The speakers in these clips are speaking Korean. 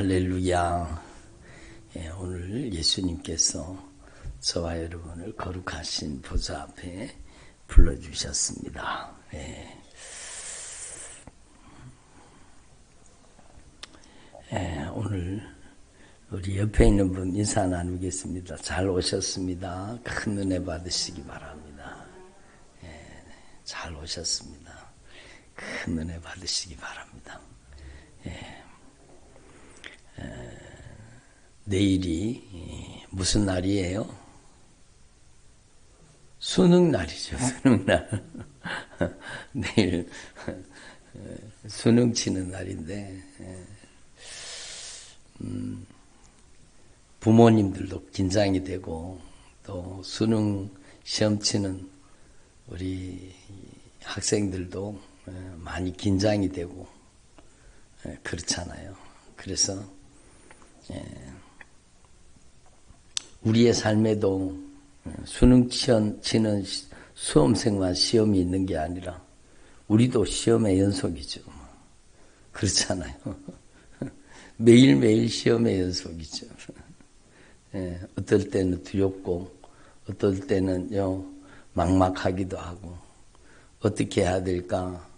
할렐루야. 오늘 예수님께서 저와 여러분을 거룩하신 보좌 앞에 불러주셨습니다. 오늘 우리 옆에 있는 분 인사 나누겠습니다. 잘 오셨습니다. 큰 은혜 받으시기 바랍니다. 잘 오셨습니다. 큰 은혜 받으시기 바랍니다. 내일이 무슨 날이에요? 수능날이죠. 수능날. 내일 수능 치는 날인데 부모님들도 긴장이 되고 또 수능 시험 치는 우리 학생들도 많이 긴장이 되고 그렇잖아요. 그래서 우리의 삶에도 수능 치는 수험생만 시험이 있는 게 아니라 우리도 시험의 연속이죠. 그렇잖아요. 매일매일 시험의 연속이죠. 어떨 때는 두렵고 어떨 때는요 막막하기도 하고 어떻게 해야 될까.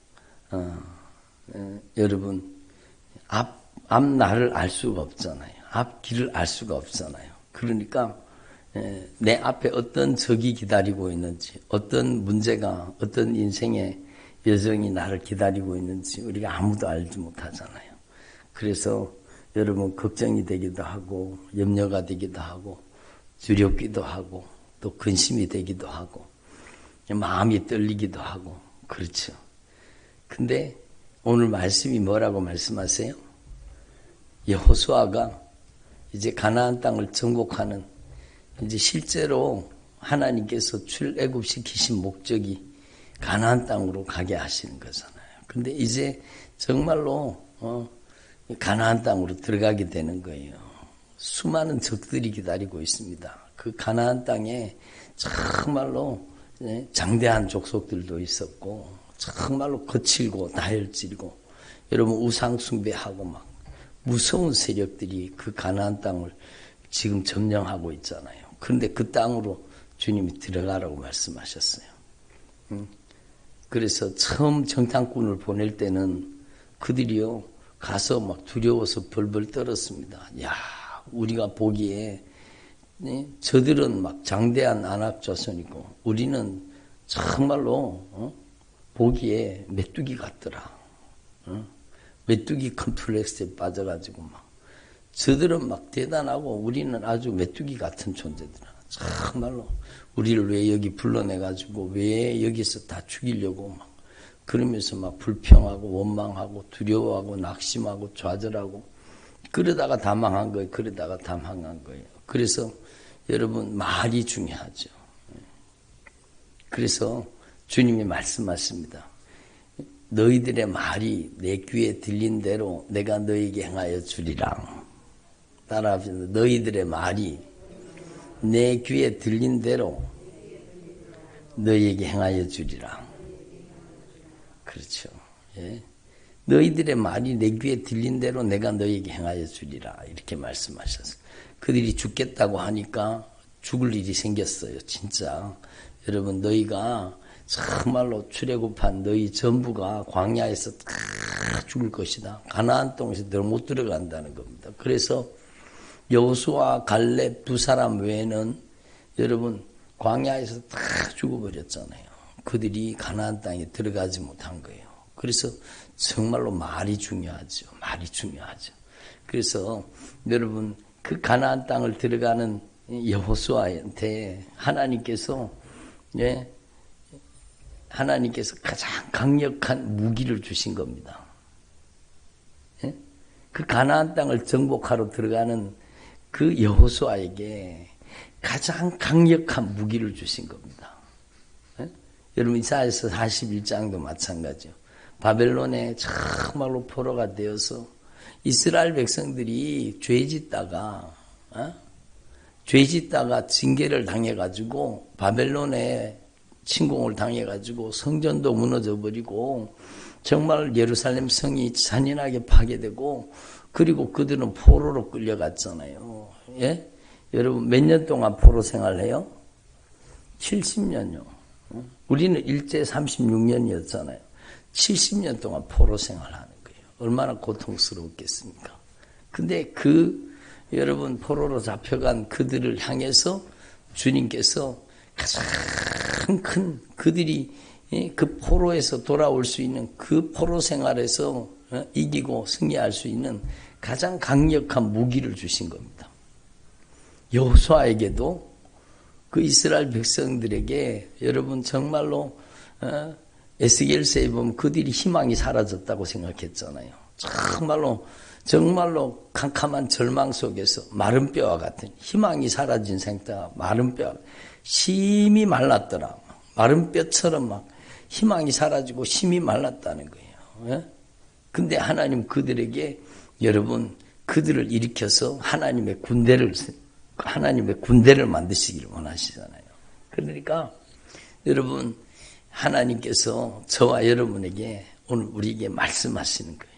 여러분 앞날을 알 수가 없잖아요. 앞길을 알 수가 없잖아요. 그러니까 내 앞에 어떤 적이 기다리고 있는지, 어떤 문제가, 어떤 인생의 여정이 나를 기다리고 있는지 우리가 아무도 알지 못하잖아요. 그래서 여러분 걱정이 되기도 하고 염려가 되기도 하고 두렵기도 하고 또 근심이 되기도 하고 마음이 떨리기도 하고 그렇죠. 근데 오늘 말씀이 뭐라고 말씀하세요? 여호수아가 이제 가나안 땅을 정복하는 이제 실제로 하나님께서 출애굽시키신 목적이 가나안 땅으로 가게 하시는 거잖아요. 근데 이제 정말로 가나안 땅으로 들어가게 되는 거예요. 수많은 적들이 기다리고 있습니다. 그 가나안 땅에 정말로 장대한 족속들도 있었고 정말로 거칠고 다혈질이고 여러분 우상 숭배하고 막 무서운 세력들이 그 가나안 땅을 지금 점령하고 있잖아요. 그런데 그 땅으로 주님이 들어가라고 말씀하셨어요. 그래서 처음 정탐꾼을 보낼 때는 그들이요 가서 막 두려워서 벌벌 떨었습니다. 야, 우리가 보기에 저들은 막 장대한 안압자손이고 우리는 정말로 보기에 메뚜기 같더라. 메뚜기 컴플렉스에 빠져가지고 막 저들은 막 대단하고 우리는 아주 메뚜기 같은 존재들아. 정말로 우리를 왜 여기 불러내가지고 왜 여기서 다 죽이려고 막 그러면서 막 불평하고 원망하고 두려워하고 낙심하고 좌절하고 그러다가 다 망한 거예요. 그러다가 다 망한 거예요. 그래서 여러분 말이 중요하죠. 그래서 주님이 말씀하십니다. 너희들의 말이 내 귀에 들린 대로 내가 너희에게 행하여 주리라. 따라합시다. 너희들의 말이 내 귀에 들린 대로 너희에게 행하여 주리라. 그렇죠. 예. 너희들의 말이 내 귀에 들린 대로 내가 너희에게 행하여 주리라. 이렇게 말씀하셨어요. 그들이 죽겠다고 하니까 죽을 일이 생겼어요. 진짜. 여러분 너희가 정말로 출애굽한 너희 전부가 광야에서 다 죽을 것이다. 가나안 땅에서 못 들어간다는 겁니다. 그래서 여호수아 갈렙 두 사람 외에는 여러분 광야에서 다 죽어버렸잖아요. 그들이 가나안 땅에 들어가지 못한 거예요. 그래서 정말로 말이 중요하죠. 말이 중요하죠. 그래서 여러분 그 가나안 땅을 들어가는 여호수아한테 하나님께서 가장 강력한 무기를 주신 겁니다. 그 가나안 땅을 정복하러 들어가는 그 여호수아에게 가장 강력한 무기를 주신 겁니다. 여러분 이사야서 41장도 마찬가지요. 바벨론에 정말로 포로가 되어서 이스라엘 백성들이 죄짓다가 징계를 당해가지고 바벨론에 침공을 당해가지고 성전도 무너져 버리고 정말 예루살렘 성이 잔인하게 파괴되고 그리고 그들은 포로로 끌려갔잖아요. 예? 여러분 몇 년 동안 포로 생활해요? 70년요. 우리는 일제 36년이었잖아요. 70년 동안 포로 생활하는 거예요. 얼마나 고통스러웠겠습니까? 근데 여러분 포로로 잡혀간 그들을 향해서 주님께서 가장 큰 그들이 그 포로에서 돌아올 수 있는 그 포로 생활에서 이기고 승리할 수 있는 가장 강력한 무기를 주신 겁니다. 여호수아에게도 그 이스라엘 백성들에게 여러분 정말로 에스겔서에 보면 그들이 희망이 사라졌다고 생각했잖아요. 정말로 캄캄한 절망 속에서 마른 뼈와 같은 희망이 사라진 생태가 마른 뼈 심히 말랐더라. 마른 뼈처럼 막 희망이 사라지고 심히 말랐다는 거예요. 근데 하나님 그들에게 여러분 그들을 일으켜서 하나님의 군대를 만드시기를 원하시잖아요. 그러니까 여러분 하나님께서 저와 여러분에게 오늘 우리에게 말씀하시는 거예요.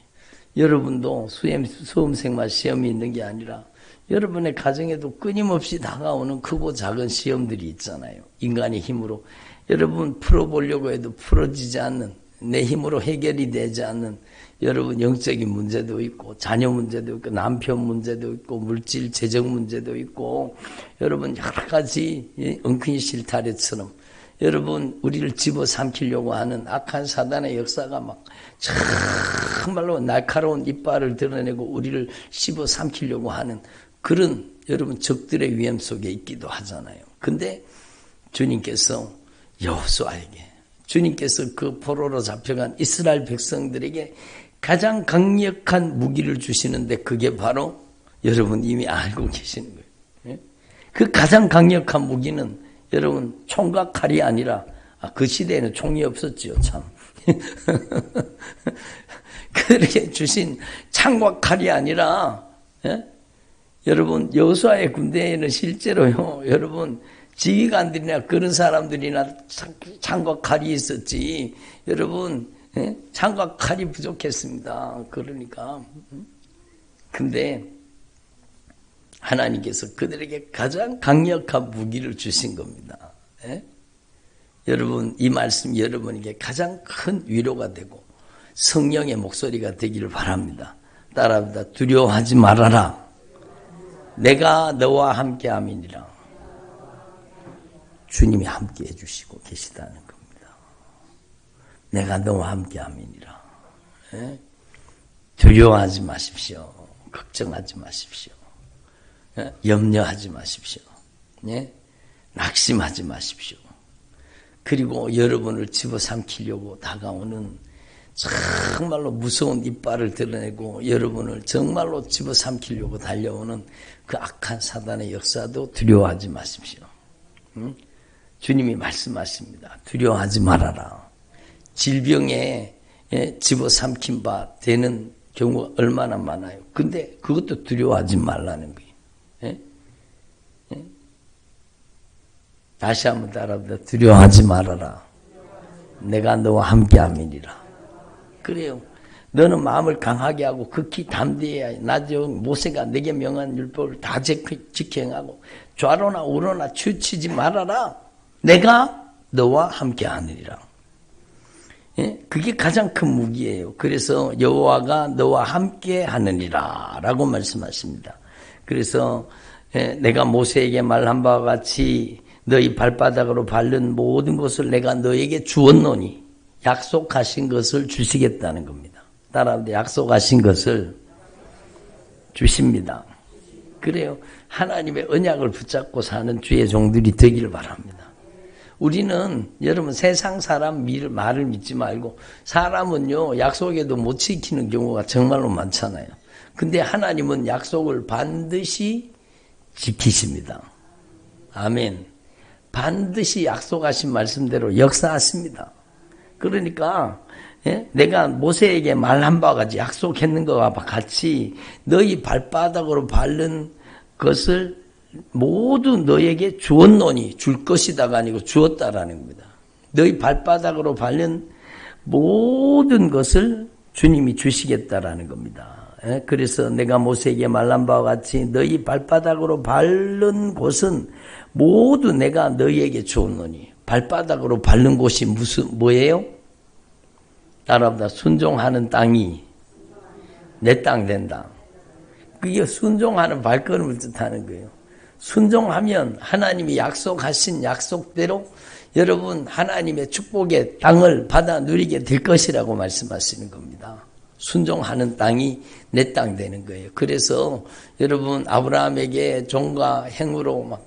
여러분도 수험생만 시험이 있는 게 아니라 여러분의 가정에도 끊임없이 다가오는 크고 작은 시험들이 있잖아요. 인간의 힘으로 여러분 풀어보려고 해도 풀어지지 않는 내 힘으로 해결이 되지 않는 여러분 영적인 문제도 있고 자녀 문제도 있고 남편 문제도 있고 물질 재정 문제도 있고 여러분 여러 가지 엉큼이 실타래처럼 여러분 우리를 집어삼키려고 하는 악한 사단의 역사가 막 정말로 날카로운 이빨을 드러내고 우리를 씹어삼키려고 하는 그런 여러분 적들의 위험 속에 있기도 하잖아요. 근데 주님께서 여호수아에게 주님께서 그 포로로 잡혀간 이스라엘 백성들에게 가장 강력한 무기를 주시는데 그게 바로 여러분 이미 알고 계시는 거예요. 그 가장 강력한 무기는 여러분 총과 칼이 아니라 그 시대에는 총이 없었지요. 참. 그렇게 주신 창과 칼이 아니라 여러분 여호수아의 군대에는 실제로요. 여러분 지휘관들이나 그런 사람들이나 창과 칼이 있었지. 여러분 창과 칼이 부족했습니다. 그러니까 근데 하나님께서 그들에게 가장 강력한 무기를 주신 겁니다. 여러분 이 말씀 여러분에게 가장 큰 위로가 되고 성령의 목소리가 되기를 바랍니다. 따라합니다. 두려워하지 말아라. 내가 너와 함께함이니라. 주님이 함께해 주시고 계시다는 겁니다. 내가 너와 함께함이니라. 두려워하지 마십시오. 걱정하지 마십시오. 염려하지 마십시오. 낙심하지 마십시오. 그리고 여러분을 집어삼키려고 다가오는 정말로 무서운 이빨을 드러내고 여러분을 정말로 집어삼키려고 달려오는 그 악한 사단의 역사도 두려워하지 마십시오. 주님이 말씀하십니다. 두려워하지 말아라. 질병에 집어삼킨 바 되는 경우가 얼마나 많아요. 근데 그것도 두려워하지 말라는 거예요. 다시 한번 따라합니다. 두려워하지 말아라. 내가 너와 함께함이니라. 그래요. 너는 마음을 강하게 하고 극히 담대해야 나저 모세가 내게 명한 율법을 다 지켜 행하고 좌로나 우로나 치우치지 말아라. 내가 너와 함께하느니라. 그게 가장 큰 무기예요. 그래서 여호와가 너와 함께하느니라 라고 말씀하십니다. 그래서 내가 모세에게 말한 바와 같이 너희 발바닥으로 밟는 모든 것을 내가 너에게 주었노니 약속하신 것을 주시겠다는 겁니다. 따라합니다. 약속하신 것을 주십니다. 그래요. 하나님의 언약을 붙잡고 사는 주의 종들이 되기를 바랍니다. 우리는 여러분 세상 사람 말을 믿지 말고 사람은요 약속에도 못 지키는 경우가 정말로 많잖아요. 근데 하나님은 약속을 반드시 지키십니다. 아멘. 반드시 약속하신 말씀대로 역사하십니다. 그러니까 내가 모세에게 말한 바와 같이 약속했는 것과 같이 너희 발바닥으로 밟는 것을 모두 너에게 주었노니 줄 것이다가 아니고 주었다라는 겁니다. 너희 발바닥으로 밟는 모든 것을 주님이 주시겠다라는 겁니다. 그래서 내가 모세에게 말한 바와 같이 너희 발바닥으로 밟는 곳은 모두 내가 너희에게 주었노니. 발바닥으로 밟는 곳이 뭐예요? 따라합니다. 순종하는 땅이 내 땅 된다. 그게 순종하는 발걸음을 뜻하는 거예요. 순종하면 하나님이 약속하신 약속대로 여러분 하나님의 축복의 땅을 받아 누리게 될 것이라고 말씀하시는 겁니다. 순종하는 땅이 내 땅 되는 거예요. 그래서 여러분 아브라함에게 종과 행으로 막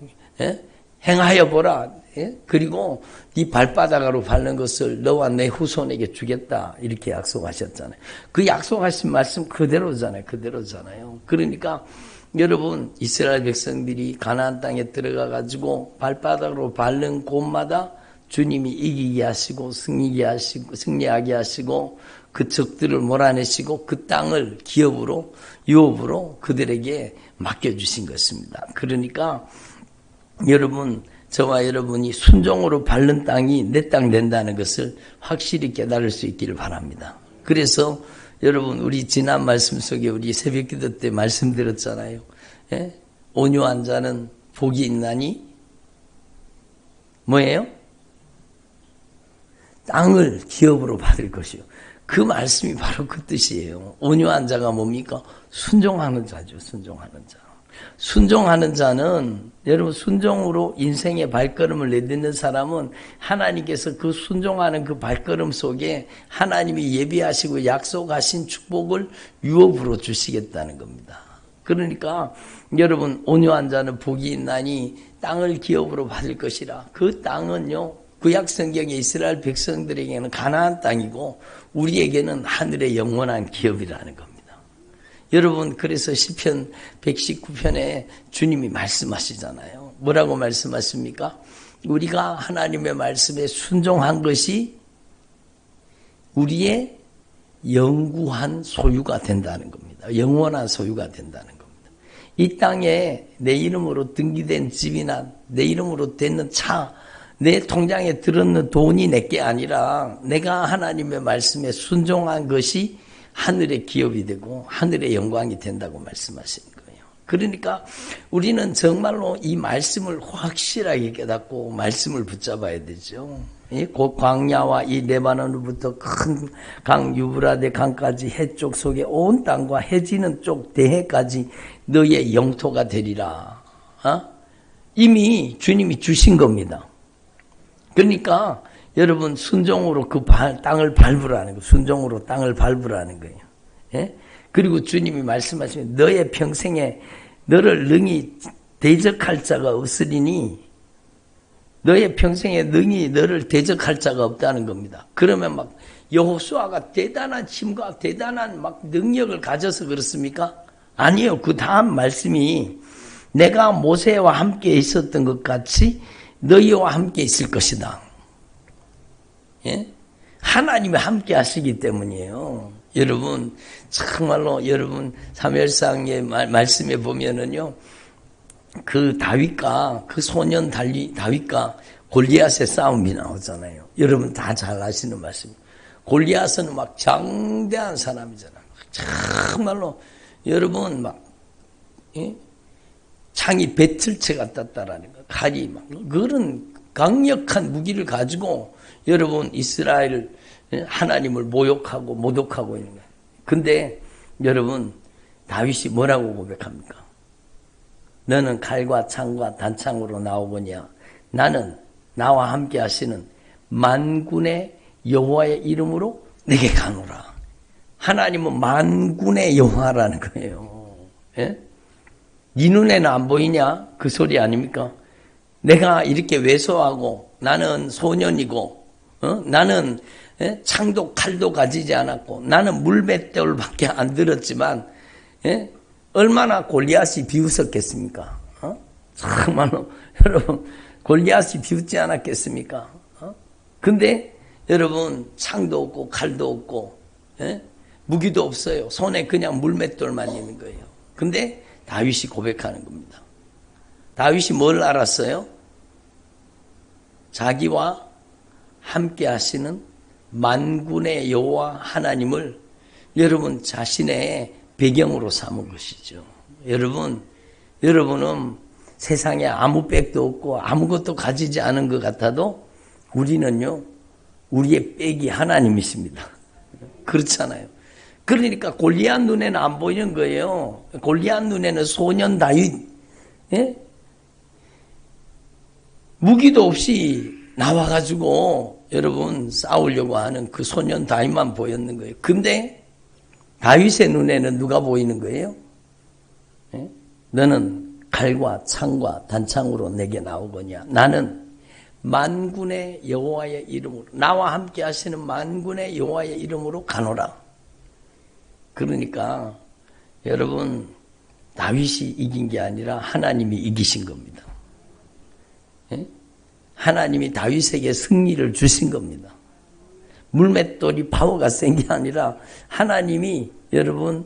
행하여 보라. 그리고 네 발바닥으로 밟는 것을 너와 내 후손에게 주겠다. 이렇게 약속하셨잖아요. 그 약속하신 말씀 그대로잖아요. 그러니까 여러분 이스라엘 백성들이 가나안 땅에 들어가 가지고 발바닥으로 밟는 곳마다 주님이 이기게 하시고 승리하게 하시고 그 적들을 몰아내시고 그 땅을 기업으로 유업으로 그들에게 맡겨주신 것입니다. 그러니까 여러분 저와 여러분이 순종으로 밟는 땅이 내 땅 된다는 것을 확실히 깨달을 수 있기를 바랍니다. 그래서 여러분 우리 지난 말씀 속에 우리 새벽기도 때 말씀드렸잖아요. 온유한 자는 복이 있나니 뭐예요? 땅을 기업으로 받을 것이요. 그 말씀이 바로 그 뜻이에요. 온유한 자가 뭡니까? 순종하는 자죠. 순종하는 자는 여러분 순종으로 인생의 발걸음을 내딛는 사람은 하나님께서 그 순종하는 그 발걸음 속에 하나님이 예비하시고 약속하신 축복을 유업으로 주시겠다는 겁니다. 그러니까 여러분 온유한 자는 복이 있나니 땅을 기업으로 받을 것이라. 그 땅은요. 구약 성경의 이스라엘 백성들에게는 가나안 땅이고 우리에게는 하늘의 영원한 기업이라는 겁니다. 여러분 그래서 시편 119편에 주님이 말씀하시잖아요. 뭐라고 말씀하십니까? 우리가 하나님의 말씀에 순종한 것이 우리의 영구한 소유가 된다는 겁니다. 영원한 소유가 된다는 겁니다. 이 땅에 내 이름으로 등기된 집이나 내 이름으로 되는 차, 내 통장에 들었는 돈이 내게 아니라 내가 하나님의 말씀에 순종한 것이 하늘의 기업이 되고 하늘의 영광이 된다고 말씀하시는 거예요. 그러니까 우리는 정말로 이 말씀을 확실하게 깨닫고 말씀을 붙잡아야 되죠. 곧 광야와 이 레바논으로부터 큰 강 유브라데 강까지 해쪽 속에 온 땅과 해지는 쪽 대해까지 너의 영토가 되리라. 이미 주님이 주신 겁니다. 그러니까 여러분 순종으로 그 땅을 밟으라는 거예요. 순종으로 땅을 밟으라는 거예요. 그리고 주님이 말씀하시면 너의 평생에 너를 능히 대적할 자가 없으리니 너의 평생에 능히 너를 대적할 자가 없다는 겁니다. 그러면 막 여호수아가 대단한 힘과 대단한 막 능력을 가져서 그렇습니까? 아니요. 그 다음 말씀이 내가 모세와 함께 있었던 것 같이 너희와 함께 있을 것이다. 하나님이 함께 하시기 때문이에요. 여러분 정말로 여러분 사무엘상의 말씀에 보면은요. 그 다윗과 그 소년 다윗과 골리앗의 싸움이 나오잖아요. 여러분 다 잘 아시는 말씀. 골리앗은 막 장대한 사람이잖아요. 정말로 여러분 막 창이 배틀채 같았다라는 거. 칼이 막 그런 강력한 무기를 가지고 여러분 이스라엘 하나님을 모욕하고 모독하고 있는 거예요. 근데 여러분 다윗이 뭐라고 고백합니까? 너는 칼과 창과 단창으로 나오거냐? 나는 나와 함께 하시는 만군의 여호와의 이름으로 내게 가노라. 하나님은 만군의 여호와라는 거예요. 네 눈에는 안 보이냐? 그 소리 아닙니까? 내가 이렇게 왜소하고 나는 소년이고 나는 창도 칼도 가지지 않았고 나는 물맷돌밖에 안 들었지만 얼마나 골리앗이 비웃었겠습니까? 정말로 여러분 골리앗이 비웃지 않았겠습니까? 근데 여러분 창도 없고 칼도 없고 무기도 없어요. 손에 그냥 물맷돌만 있는 거예요. 근데 다윗이 고백하는 겁니다. 다윗이 뭘 알았어요? 자기와 함께 하시는 만군의 여호와 하나님을 여러분 자신의 배경으로 삼은 것이죠. 여러분은 세상에 아무 백도 없고 아무것도 가지지 않은 것 같아도 우리는요, 우리의 백이 하나님이십니다. 그렇잖아요. 그러니까 골리앗 눈에는 안 보이는 거예요. 골리앗 눈에는 소년 다윗, 예? 무기도 없이 나와가지고 여러분 싸우려고 하는 그 소년 다윗만 보였는 거예요. 근데 다윗의 눈에는 누가 보이는 거예요? 예? 너는 칼과 창과 단창으로 내게 나오거냐. 나는 만군의 여호와의 이름으로, 나와 함께 하시는 만군의 여호와의 이름으로 가노라. 그러니까 여러분, 다윗이 이긴 게 아니라 하나님이 이기신 겁니다. 예? 하나님이 다윗에게 승리를 주신 겁니다. 물맷돌이 파워가 센 게 아니라 하나님이 여러분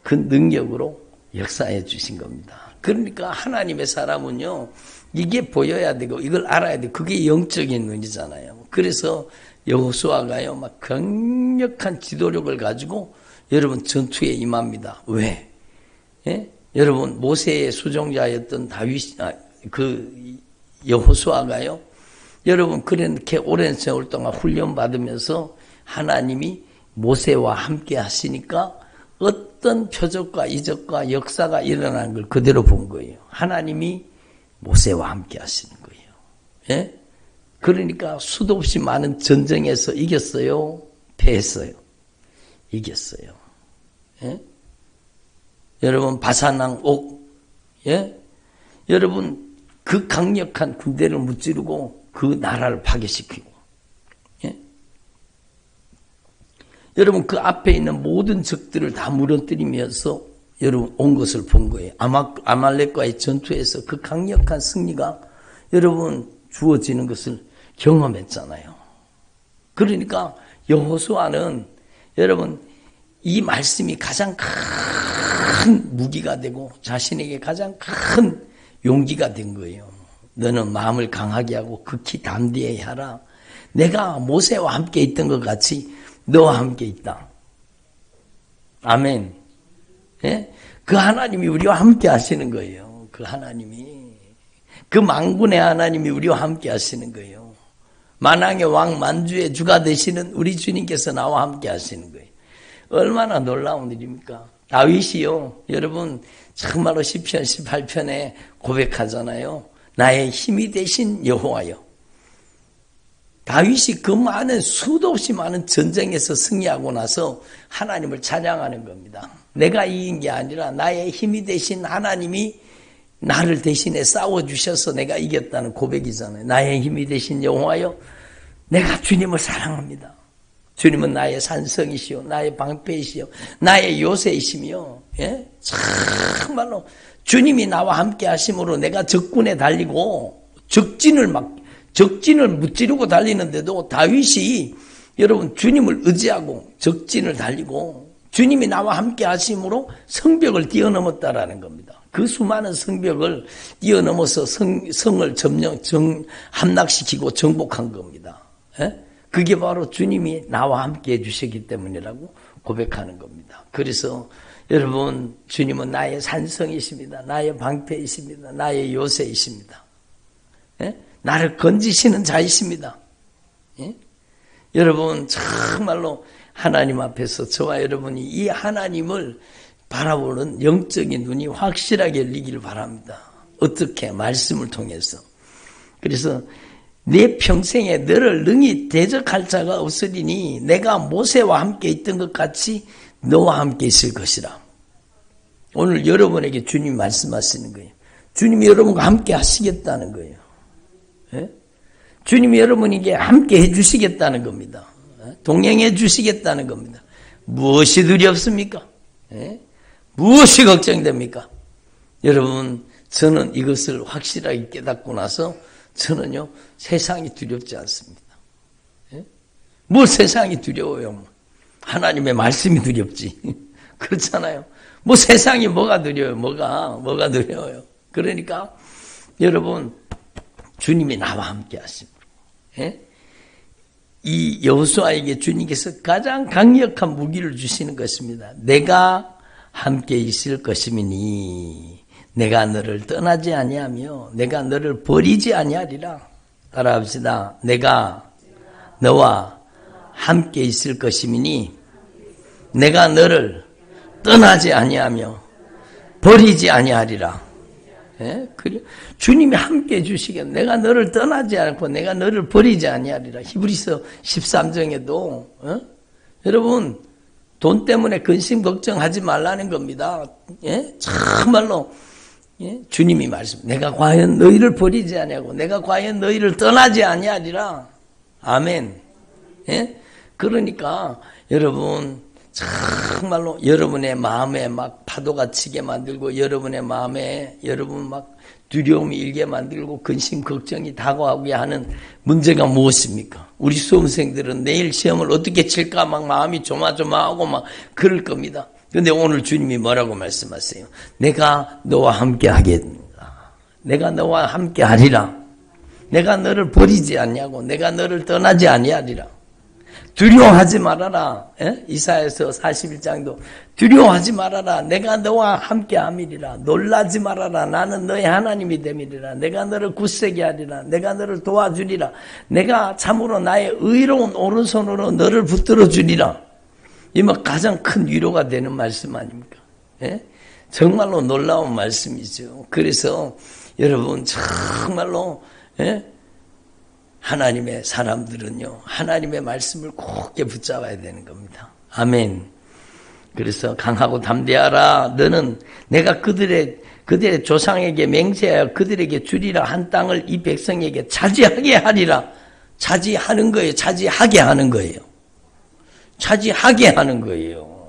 그 능력으로 역사해 주신 겁니다. 그러니까 하나님의 사람은요, 이게 보여야 되고 이걸 알아야 돼. 그게 영적인 눈이잖아요. 그래서 여호수아가요, 막 강력한 지도력을 가지고 여러분 전투에 임합니다. 왜? 예? 여러분 모세의 수종자였던 여호수아가요, 여러분 그렇게 오랜 세월 동안 훈련 받으면서 하나님이 모세와 함께 하시니까 어떤 표적과 이적과 역사가 일어나는 걸 그대로 본 거예요. 하나님이 모세와 함께 하시는 거예요. 예? 그러니까 수도 없이 많은 전쟁에서 이겼어요? 패했어요? 이겼어요. 예? 여러분 바산왕 옥, 예? 여러분 그 강력한 군대를 무찌르고 그 나라를 파괴시키고, 예? 여러분 그 앞에 있는 모든 적들을 다 무너뜨리면서 여러분 온 것을 본 거예요. 아말렉과의 전투에서 그 강력한 승리가 여러분 주어지는 것을 경험했잖아요. 그러니까 여호수아는 여러분 이 말씀이 가장 큰 무기가 되고 자신에게 가장 큰 용기가 된 거예요. 너는 마음을 강하게 하고 극히 담대히 하라. 내가 모세와 함께 있던 것 같이 너와 함께 있다. 아멘. 예? 그 하나님이 우리와 함께 하시는 거예요. 그 하나님이. 그 만군의 하나님이 우리와 함께 하시는 거예요. 만왕의 왕 만주의 주가 되시는 우리 주님께서 나와 함께 하시는 거예요. 얼마나 놀라운 일입니까? 다윗이요, 여러분 정말로 시편 18편에 고백하잖아요. 나의 힘이 되신 여호와여. 다윗이 그 많은 수도 없이 많은 전쟁에서 승리하고 나서 하나님을 찬양하는 겁니다. 내가 이긴 게 아니라 나의 힘이 되신 하나님이 나를 대신에 싸워주셔서 내가 이겼다는 고백이잖아요. 나의 힘이 되신 여호와여, 내가 주님을 사랑합니다. 주님은 나의 산성이시오, 나의 방패이시오, 나의 요새이시며, 예? 정말로 주님이 나와 함께 하심으로 내가 적군에 달리고 적진을 무찌르고 달리는데도 다윗이 여러분 주님을 의지하고 적진을 달리고 주님이 나와 함께 하심으로 성벽을 뛰어넘었다라는 겁니다. 그 수많은 성벽을 뛰어넘어서 성을 함락시키고 정복한 겁니다. 예? 그게 바로 주님이 나와 함께 해주시기 때문이라고 고백하는 겁니다. 그래서 여러분 주님은 나의 산성이십니다. 나의 방패이십니다. 나의 요새이십니다. 예? 나를 건지시는 자이십니다. 예? 여러분 정말로 하나님 앞에서 저와 여러분이 이 하나님을 바라보는 영적인 눈이 확실하게 열리기를 바랍니다. 어떻게? 말씀을 통해서. 그래서 내 평생에 너를 능히 대적할 자가 없으리니 내가 모세와 함께 있던 것 같이 너와 함께 있을 것이라. 오늘 여러분에게 주님이 말씀하시는 거예요. 주님이 여러분과 함께 하시겠다는 거예요. 예? 주님이 여러분에게 함께 해주시겠다는 겁니다. 동행해 주시겠다는 겁니다. 무엇이 두렵습니까? 예? 무엇이 걱정됩니까? 여러분, 저는 이것을 확실하게 깨닫고 나서 저는요, 세상이 두렵지 않습니다. 예? 뭐 세상이 두려워요? 하나님의 말씀이 두렵지. 그렇잖아요. 뭐 세상이 뭐가 두려워요? 뭐가 두려워요? 그러니까 여러분, 주님이 나와 함께 하십니다. 예? 이 여호수아에게 주님께서 가장 강력한 무기를 주시는 것입니다. 내가 함께 있을 것이니 내가 너를 떠나지 아니하며 내가 너를 버리지 아니하리라. 따라합시다. 내가 너와 함께 있을 것이니 내가 너를 떠나지 아니하며 버리지 아니하리라. 예? 그래. 주님이 함께 해주시겠네. 내가 너를 떠나지 않고 내가 너를 버리지 아니하리라. 히브리서 13장에도 여러분 돈 때문에 근심 걱정하지 말라는 겁니다. 예? 정말로 예? 주님이 말씀. 내가 과연 너희를 버리지 아니하고 내가 과연 너희를 떠나지 아니하리라. 아멘. 예? 그러니까 여러분 정말로 여러분의 마음에 막 파도가 치게 만들고 여러분의 마음에 여러분 막 두려움이 일게 만들고 근심 걱정이 다가오게 하는 문제가 무엇입니까? 우리 수험생들은 내일 시험을 어떻게 칠까 막 마음이 조마조마하고 막 그럴 겁니다. 그런데 오늘 주님이 뭐라고 말씀하세요? 내가 너와 함께 하겠다. 내가 너와 함께 하리라. 내가 너를 버리지 않냐고. 내가 너를 떠나지 아니하리라. 두려워하지 말아라. 예? 이사야서 41장도 두려워하지 말아라. 내가 너와 함께 함이리라. 놀라지 말아라. 나는 너의 하나님이 됨이리라. 내가 너를 굳세게 하리라. 내가 너를 도와주리라. 내가 참으로 나의 의로운 오른손으로 너를 붙들어 주리라. 이 뭐 가장 큰 위로가 되는 말씀 아닙니까? 예? 정말로 놀라운 말씀이죠. 그래서 여러분 정말로 예? 하나님의 사람들은요, 하나님의 말씀을 굳게 붙잡아야 되는 겁니다. 아멘. 그래서 강하고 담대하라. 너는 내가 그들의 조상에게 맹세하여 그들에게 주리라 한 땅을 이 백성에게 차지하게 하리라. 차지하는 거예요. 차지하게 하는 거예요. 차지하게 하는 거예요.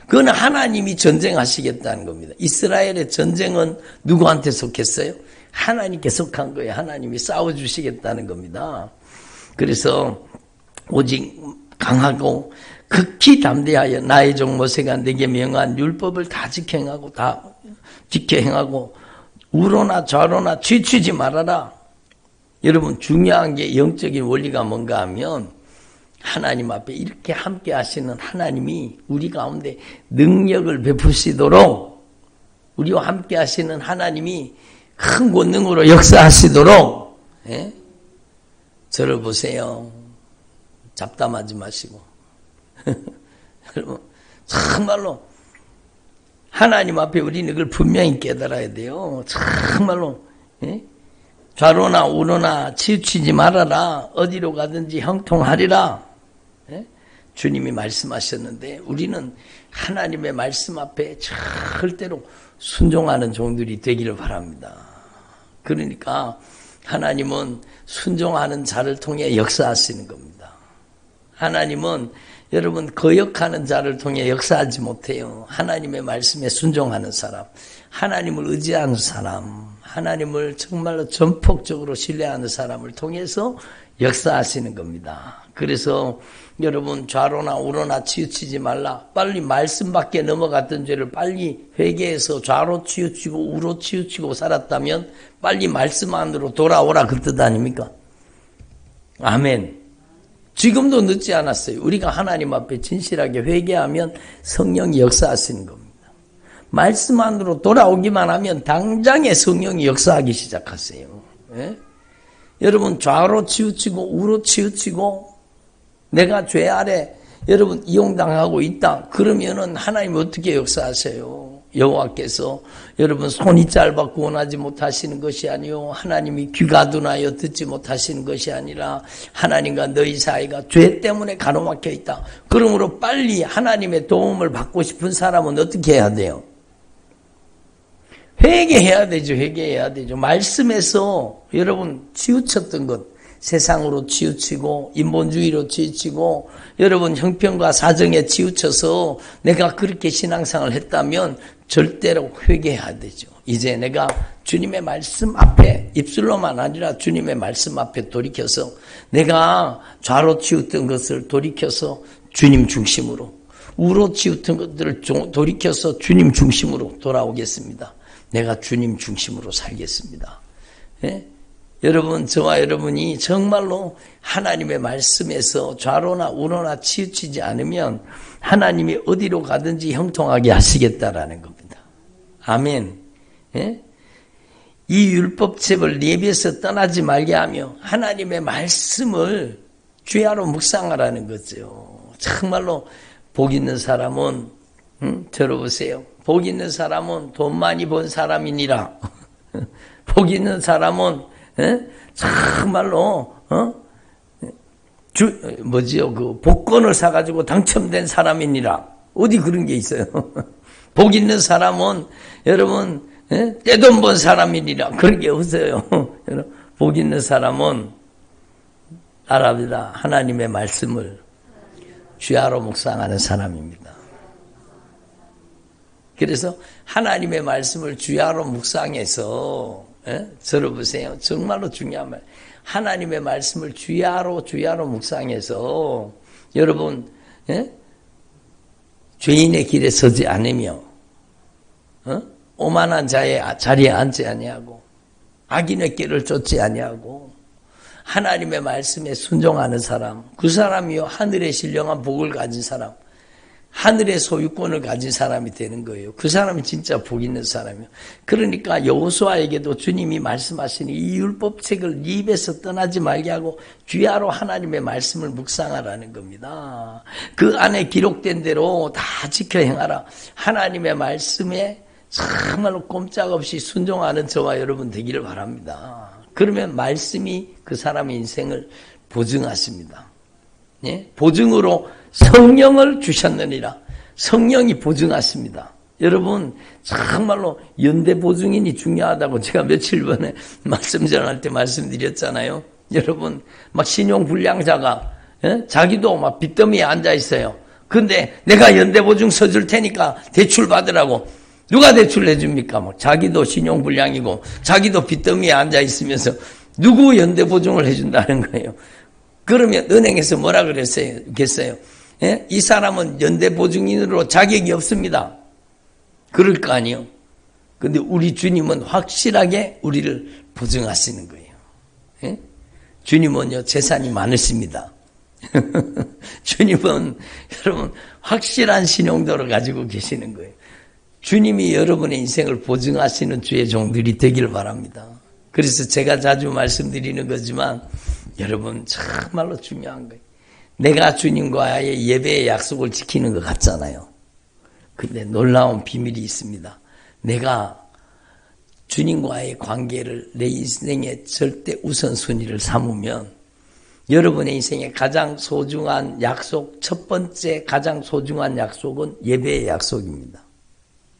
그건 하나님이 전쟁하시겠다는 겁니다. 이스라엘의 전쟁은 누구한테 속했어요? 하나님께 속한 거예요. 하나님이 싸워주시겠다는 겁니다. 그래서 오직 강하고 극히 담대하여 나의 종 모세가 내게 명한 율법을 다 지켜 행하고 우로나 좌로나 뒤치지 말아라. 여러분 중요한 게 영적인 원리가 뭔가 하면 하나님 앞에 이렇게 함께 하시는 하나님이 우리 가운데 능력을 베푸시도록 우리와 함께 하시는 하나님이 큰 권능으로 역사하시도록 예? 저를 보세요. 잡담하지 마시고 여러분 정말로 하나님 앞에 우리는 그걸 분명히 깨달아야 돼요. 정말로 예? 좌로나 우로나 치우치지 말아라. 어디로 가든지 형통하리라. 예? 주님이 말씀하셨는데 우리는 하나님의 말씀 앞에 절대로 순종하는 종들이 되기를 바랍니다. 그러니까 하나님은 순종하는 자를 통해 역사하시는 겁니다. 하나님은 여러분 거역하는 자를 통해 역사하지 못해요. 하나님의 말씀에 순종하는 사람, 하나님을 의지하는 사람, 하나님을 정말로 전폭적으로 신뢰하는 사람을 통해서 역사하시는 겁니다. 그래서 여러분 좌로나 우로나 치우치지 말라. 빨리 말씀 밖에 넘어갔던 죄를 빨리 회개해서 좌로 치우치고 우로 치우치고 살았다면 빨리 말씀 안으로 돌아오라 그 뜻 아닙니까? 아멘. 지금도 늦지 않았어요. 우리가 하나님 앞에 진실하게 회개하면 성령이 역사하시는 겁니다. 말씀 안으로 돌아오기만 하면 당장에 성령이 역사하기 시작하세요. 예? 여러분 좌로 치우치고 우로 치우치고 내가 죄 아래 여러분 이용당하고 있다. 그러면은 하나님 어떻게 역사하세요? 여호와께서 여러분 손이 짧아 구원하지 못하시는 것이 아니요 하나님이 귀가 둔하여 듣지 못하시는 것이 아니라 하나님과 너희 사이가 죄 때문에 가로막혀 있다. 그러므로 빨리 하나님의 도움을 받고 싶은 사람은 어떻게 해야 돼요? 회개해야 되죠. 회개해야 되죠. 말씀에서 여러분 치우쳤던 것 세상으로 치우치고 인본주의로 치우치고 여러분 형편과 사정에 치우쳐서 내가 그렇게 신앙생활을 했다면 절대로 회개해야 되죠. 이제 내가 주님의 말씀 앞에 입술로만 아니라 주님의 말씀 앞에 돌이켜서 내가 좌로 치웠던 것을 돌이켜서 주님 중심으로 우로 치웠던 것들을 돌이켜서 주님 중심으로 돌아오겠습니다. 내가 주님 중심으로 살겠습니다. 예? 여러분, 저와 여러분이 정말로 하나님의 말씀에서 좌로나 우로나 치우치지 않으면 하나님이 어디로 가든지 형통하게 하시겠다라는 겁니다. 아멘. 예? 이 율법책을 네 입에서 떠나지 말게 하며 하나님의 말씀을 주야로 묵상하라는 거죠. 정말로 복 있는 사람은 들어보세요. 복 있는 사람은 돈 많이 번 사람이니라. 복 있는 사람은 정말로 그 복권을 사가지고 당첨된 사람이니라. 어디 그런 게 있어요? 복 있는 사람은 여러분 떼돈 번 사람이니라. 그런 게 없어요. 복 있는 사람은 알아보다 하나님의 말씀을 주야로 묵상하는 사람입니다. 그래서 하나님의 말씀을 주야로 묵상해서 들어보세요. 정말로 중요한 말. 하나님의 말씀을 주야로 묵상해서 여러분 죄인의 길에 서지 않으며 오만한 자의 자리에 앉지 아니하고 악인의 길을 쫓지 아니하고 하나님의 말씀에 순종하는 사람, 그 사람이요 하늘의 신령한 복을 가진 사람, 하늘의 소유권을 가진 사람이 되는 거예요. 그 사람이 진짜 복 있는 사람이에요. 그러니까 여호수아에게도 주님이 말씀하시니 이 율법책을 네 입에서 떠나지 말게 하고 주야로 하나님의 말씀을 묵상하라는 겁니다. 그 안에 기록된 대로 다 지켜 행하라. 하나님의 말씀에 정말로 꼼짝없이 순종하는 저와 여러분 되기를 바랍니다. 그러면 말씀이 그 사람의 인생을 보증하십니다. 예? 보증으로 성령을 주셨느니라. 성령이 보증하십니다. 여러분 정말로 연대 보증인이 중요하다고 제가 며칠 전에 말씀 전할 때 말씀드렸잖아요. 여러분 막 신용불량자가 자기도 막 빚더미에 앉아 있어요. 근데 내가 연대 보증 서줄 테니까 대출 받으라고. 누가 대출해 줍니까? 막 자기도 신용불량이고 자기도 빚더미에 앉아 있으면서 누구 연대 보증을 해준다는 거예요. 그러면 은행에서 뭐라 그랬겠어요? 예? 이 사람은 연대 보증인으로 자격이 없습니다. 그럴 거 아니에요. 근데 우리 주님은 확실하게 우리를 보증하시는 거예요. 예? 주님은요 재산이 많으십니다. 주님은 여러분 확실한 신용도를 가지고 계시는 거예요. 주님이 여러분의 인생을 보증하시는 주의 종들이 되길 바랍니다. 그래서 제가 자주 말씀드리는 거지만 여러분 정말로 중요한 거예요. 내가 주님과의 예배의 약속을 지키는 것 같잖아요. 근데 놀라운 비밀이 있습니다. 내가 주님과의 관계를 내 인생의 절대 우선순위를 삼으면 여러분의 인생의 가장 소중한 약속, 첫 번째 가장 소중한 약속은 예배의 약속입니다.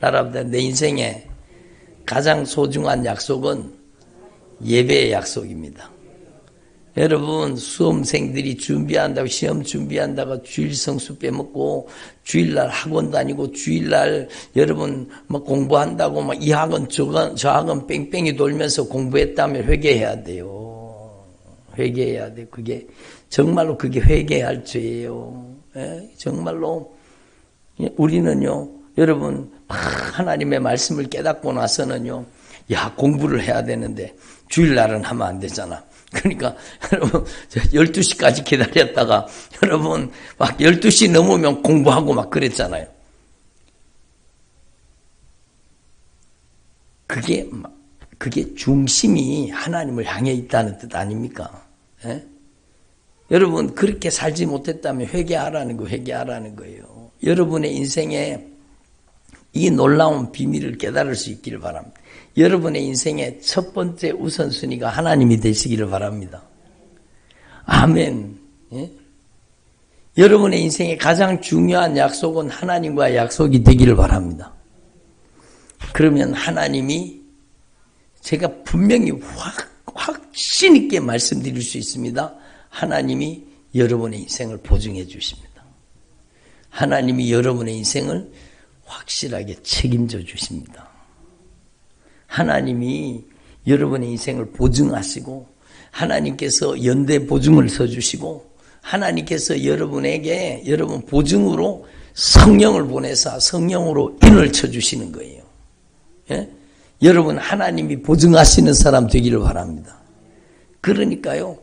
따라합니다. 내 인생의 가장 소중한 약속은 예배의 약속입니다. 여러분 수험생들이 준비한다고 시험 준비한다고 주일 성수 빼먹고 주일날 학원 다니고 주일날 여러분 막 공부한다고 막 이 학원 저 학원 뺑뺑이 돌면서 공부했다면 회개해야 돼요. 회개해야 돼. 그게 정말로 그게 회개할 죄예요. 예? 정말로 우리는요 여러분 하나님의 말씀을 깨닫고 나서는요 야 공부를 해야 되는데 주일날은 하면 안 되잖아. 그러니까 여러분 12시까지 기다렸다가 여러분 막 12시 넘으면 공부하고 막 그랬잖아요. 그게 중심이 하나님을 향해 있다는 뜻 아닙니까? 예? 여러분 그렇게 살지 못했다면 회개하라는 거예요. 여러분의 인생에 이 놀라운 비밀을 깨달을 수 있기를 바랍니다. 여러분의 인생의 첫 번째 우선순위가 하나님이 되시기를 바랍니다. 아멘. 예? 여러분의 인생의 가장 중요한 약속은 하나님과의 약속이 되기를 바랍니다. 그러면 하나님이 제가 분명히 확신 있게 말씀드릴 수 있습니다. 하나님이 여러분의 인생을 보증해 주십니다. 하나님이 여러분의 인생을 확실하게 책임져 주십니다. 하나님이 여러분의 인생을 보증하시고 하나님께서 연대 보증을 서주시고 하나님께서 여러분에게 여러분 보증으로 성령을 보내서 성령으로 인을 쳐주시는 거예요. 예? 여러분 하나님이 보증하시는 사람 되기를 바랍니다. 그러니까요,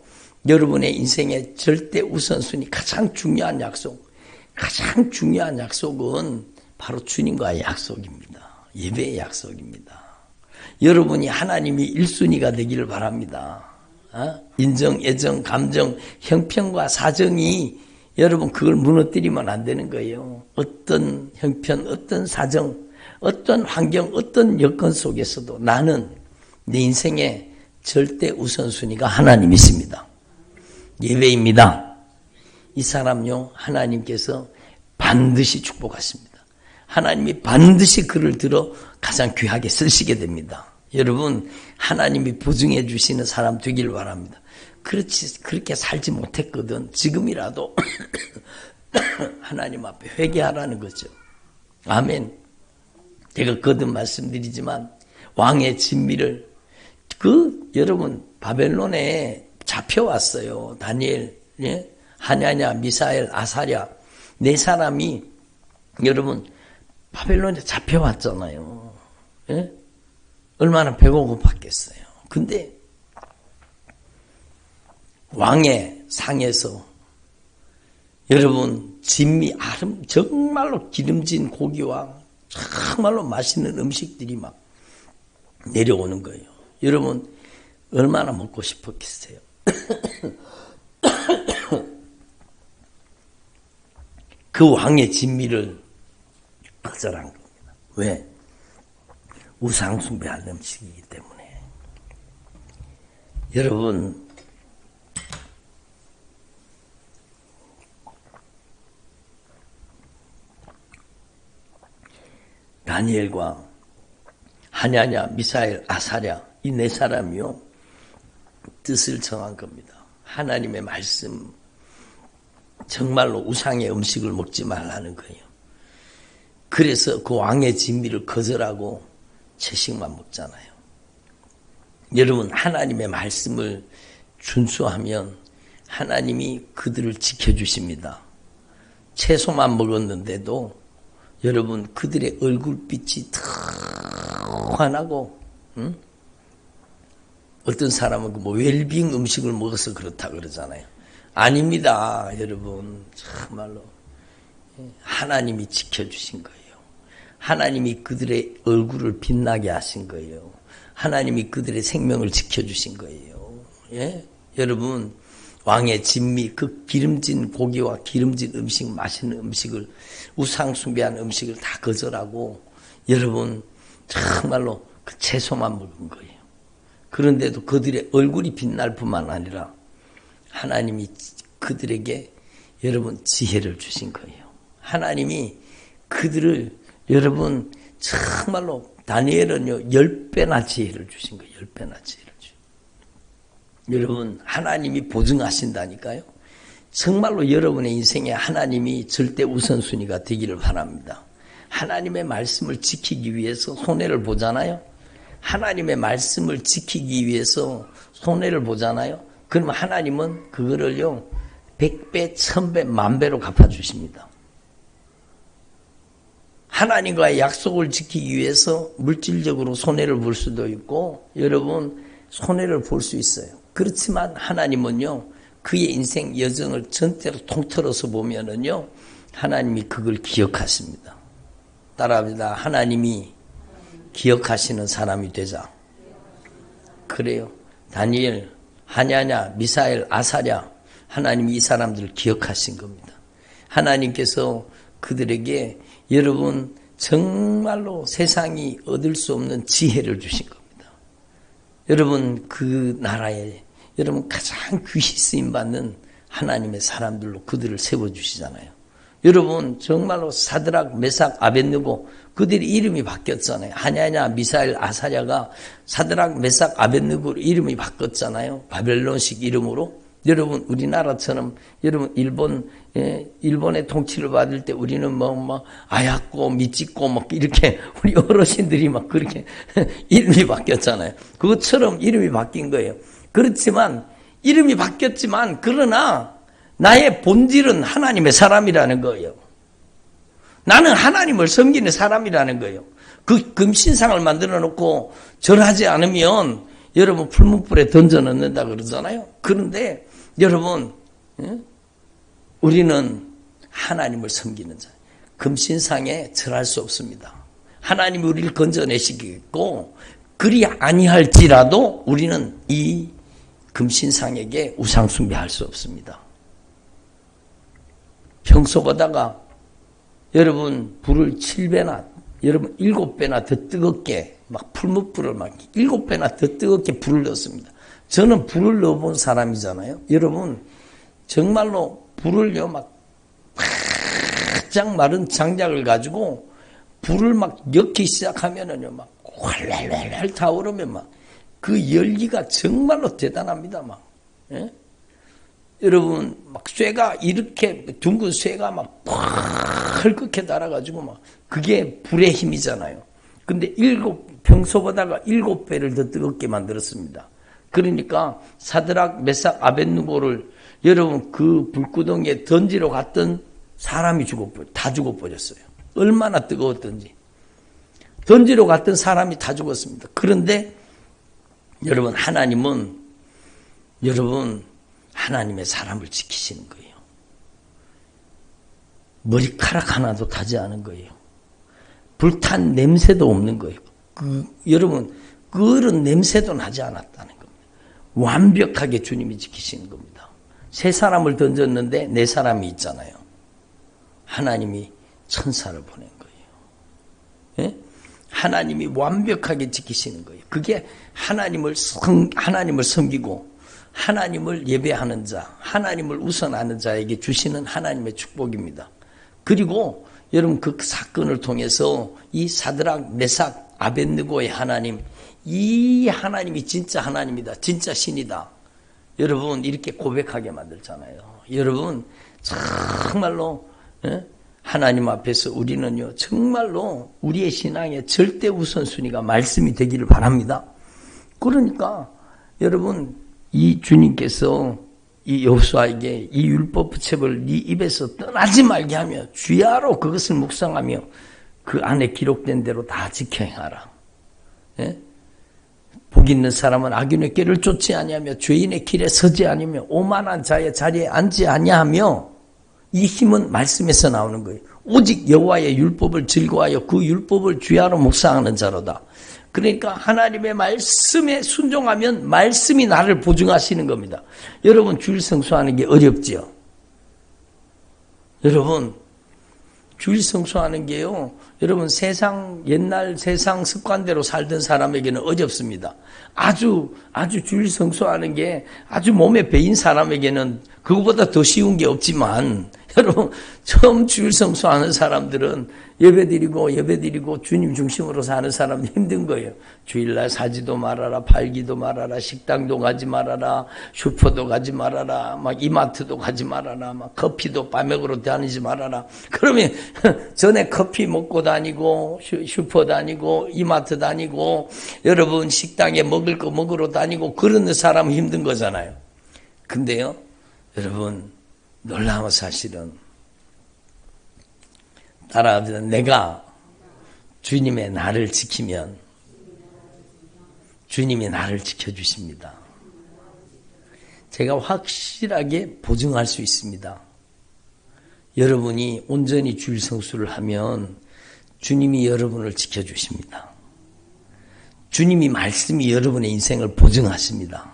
여러분의 인생의 절대 우선순위 가장 중요한 약속은 바로 주님과의 약속입니다. 예배의 약속입니다. 여러분이 하나님이 1순위가 되기를 바랍니다. 인정, 애정, 감정, 형편과 사정이 여러분 그걸 무너뜨리면 안 되는 거예요. 어떤 형편, 어떤 사정, 어떤 환경, 어떤 여건 속에서도 나는 내 인생의 절대 우선순위가 하나님이십니다. 예배입니다. 이 사람요, 하나님께서 반드시 축복하십니다. 하나님이 반드시 그를 들어 가장 귀하게 쓰시게 됩니다. 여러분, 하나님이 보증해 주시는 사람 되길 바랍니다. 그렇게 살지 못했거든. 지금이라도 하나님 앞에 회개하라는 거죠. 아멘. 제가 거듭 말씀드리지만 왕의 진미를 여러분 바벨론에 잡혀왔어요. 다니엘, 예? 하냐냐, 미사엘, 아사랴 네 사람이 여러분 바벨론에 잡혀왔잖아요. 예? 얼마나 배고고 받겠어요. 근데 왕의 상에서 여러분 진미 정말로 기름진 고기와 정말로 맛있는 음식들이 막 내려오는 거예요. 여러분 얼마나 먹고 싶었겠어요. 그 왕의 진미를 거절한 겁니다. 왜? 우상 숭배할 음식이기 때문에. 여러분 다니엘과 하냐냐, 미사엘, 아사랴 이 네 사람이요 뜻을 정한 겁니다. 하나님의 말씀, 정말로 우상의 음식을 먹지 말라는 거예요. 그래서 그 왕의 진미를 거절하고 채식만 먹잖아요. 여러분 하나님의 말씀을 준수하면 하나님이 그들을 지켜주십니다. 채소만 먹었는데도 여러분 그들의 얼굴빛이 더 환하고 어떤 사람은 뭐 웰빙 음식을 먹어서 그렇다 그러잖아요. 아닙니다. 여러분 정말로 하나님이 지켜주신 거예요. 하나님이 그들의 얼굴을 빛나게 하신 거예요. 하나님이 그들의 생명을 지켜주신 거예요. 예? 여러분 왕의 진미, 그 기름진 고기와 기름진 음식, 맛있는 음식을 우상 숭배한 음식을 다 거절하고 여러분 정말로 그 채소만 먹은 거예요. 그런데도 그들의 얼굴이 빛날 뿐만 아니라 하나님이 그들에게 여러분 지혜를 주신 거예요. 하나님이 그들을 여러분 정말로 다니엘은요 10배나 지혜를 주신 거예요. 10배나 지혜를 주신 거예요. 여러분 하나님이 보증하신다니까요. 정말로 여러분의 인생에 하나님이 절대 우선순위가 되기를 바랍니다. 하나님의 말씀을 지키기 위해서 손해를 보잖아요. 하나님의 말씀을 지키기 위해서 손해를 보잖아요. 그러면 하나님은 그거를요 100배, 1000배, 10,000배로 갚아주십니다. 하나님과의 약속을 지키기 위해서 물질적으로 손해를 볼 수도 있고 여러분 손해를 볼 수 있어요. 그렇지만 하나님은요 그의 인생 여정을 전체로 통틀어서 보면은요 하나님이 그걸 기억하십니다. 따라합니다. 하나님이 기억하시는 사람이 되자. 그래요. 다니엘, 하냐냐, 미사엘, 아사랴 하나님이 이 사람들을 기억하신 겁니다. 하나님께서 그들에게 여러분 정말로 세상이 얻을 수 없는 지혜를 주신 겁니다. 여러분 그 나라에 여러분 가장 귀히 쓰임받는 하나님의 사람들로 그들을 세워주시잖아요. 여러분 정말로 사드락, 메삭, 아벳느고 그들의 이름이 바뀌었잖아요. 하냐냐, 미사엘, 아사랴가 사드락, 메삭, 아벳느고 이름이 바뀌었잖아요. 바벨론식 이름으로. 여러분 우리나라처럼 여러분 일본의 통치를 받을 때 우리는 아야꼬, 미찌꼬 막 이렇게 우리 어르신들이 막 그렇게 이름이 바뀌었잖아요. 그것처럼 이름이 바뀐 거예요. 그렇지만 이름이 바뀌었지만 그러나 나의 본질은 하나님의 사람이라는 거예요. 나는 하나님을 섬기는 사람이라는 거예요. 그 금신상을 만들어 놓고 절하지 않으면 여러분 풀무불에 던져 넣는다 그러잖아요. 그런데 여러분 우리는 하나님을 섬기는 자. 금신상에 절할 수 없습니다. 하나님이 우리를 건져내시겠고 그리 아니할지라도 우리는 이 금신상에게 우상 숭배할 수 없습니다. 평소 보다가 여러분 불을 7배나 여러분 7배나 더 뜨겁게 막 풀무불을 막 7배나 더 뜨겁게 불을 넣습니다. 저는 불을 넣어본 사람이잖아요. 여러분 정말로 불을요 막 바짝 마른 장작을 가지고 불을 막 엮기 시작하면은요 막 활활활 타오르면 막 그 열기가 정말로 대단합니다. 막 예? 여러분 막 쇠가 이렇게 둥근 쇠가 막 펄끗해 달아가지고 막 그게 불의 힘이잖아요. 근데 평소보다가 7배를 더 뜨겁게 만들었습니다. 그러니까 사드락 메삭 아벳느고를 여러분 그 불구덩이에 던지러 갔던 사람이 다 죽어버렸어요. 얼마나 뜨거웠던지. 던지러 갔던 사람이 다 죽었습니다. 그런데 여러분 하나님의 사람을 지키시는 거예요. 머리카락 하나도 타지 않은 거예요. 불탄 냄새도 없는 거예요. 여러분 그런 냄새도 나지 않았다는 겁니다. 완벽하게 주님이 지키시는 겁니다. 세 사람을 던졌는데 네 사람이 있잖아요. 하나님이 천사를 보낸 거예요. 예? 하나님이 완벽하게 지키시는 거예요. 그게 하나님을 섬기고 하나님을 예배하는 자, 하나님을 우선하는 자에게 주시는 하나님의 축복입니다. 그리고 여러분 그 사건을 통해서 이 사드락 메삭 아벳느고의 하나님, 이 하나님이 진짜 하나님이다, 진짜 신이다. 여러분 이렇게 고백하게 만들잖아요. 여러분 정말로 하나님 앞에서 우리는요 정말로 우리의 신앙의 절대 우선순위가 말씀이 되기를 바랍니다. 그러니까 여러분 이 주님께서 이 여호수아에게 이 율법책을 네 입에서 떠나지 말게 하며 주야로 그것을 묵상하며 그 안에 기록된 대로 다 지켜 행하라. 예? 복 있는 사람은 악인의 길을 쫓지 아니하며 죄인의 길에 서지 아니하며 오만한 자의 자리에 앉지 아니하며 이 힘은 말씀에서 나오는 거예요. 오직 여호와의 율법을 즐거워하여 그 율법을 주야로 묵상하는 자로다. 그러니까 하나님의 말씀에 순종하면 말씀이 나를 보증하시는 겁니다. 여러분 주일 성수하는 게 어렵지요? 여러분 주일 성수하는 게요. 여러분 옛날 세상 습관대로 살던 사람에게는 어렵습니다. 아주 주일 성수하는 게 아주 몸에 배인 사람에게는 그거보다 더 쉬운 게 없지만 여러분 처음 주일 성수하는 사람들은 예배드리고 주님 중심으로 사는 사람들 힘든 거예요. 주일날 사지도 말아라, 팔기도 말아라, 식당도 가지 말아라, 슈퍼도 가지 말아라, 막 이마트도 가지 말아라, 막 커피도 밤맥으로 다니지 말아라. 그러면 전에 커피 먹고 다니고 슈퍼 다니고 이마트 다니고 여러분 식당에 먹을 거 먹으러 다니고 그런 사람은 힘든 거잖아요. 근데요 여러분 놀라운 사실은 따라합니다. 내가 주님의 나를 지키면 주님이 나를 지켜주십니다. 제가 확실하게 보증할 수 있습니다. 여러분이 온전히 주일 성수를 하면 주님이 여러분을 지켜주십니다. 주님이 말씀이 여러분의 인생을 보증하십니다.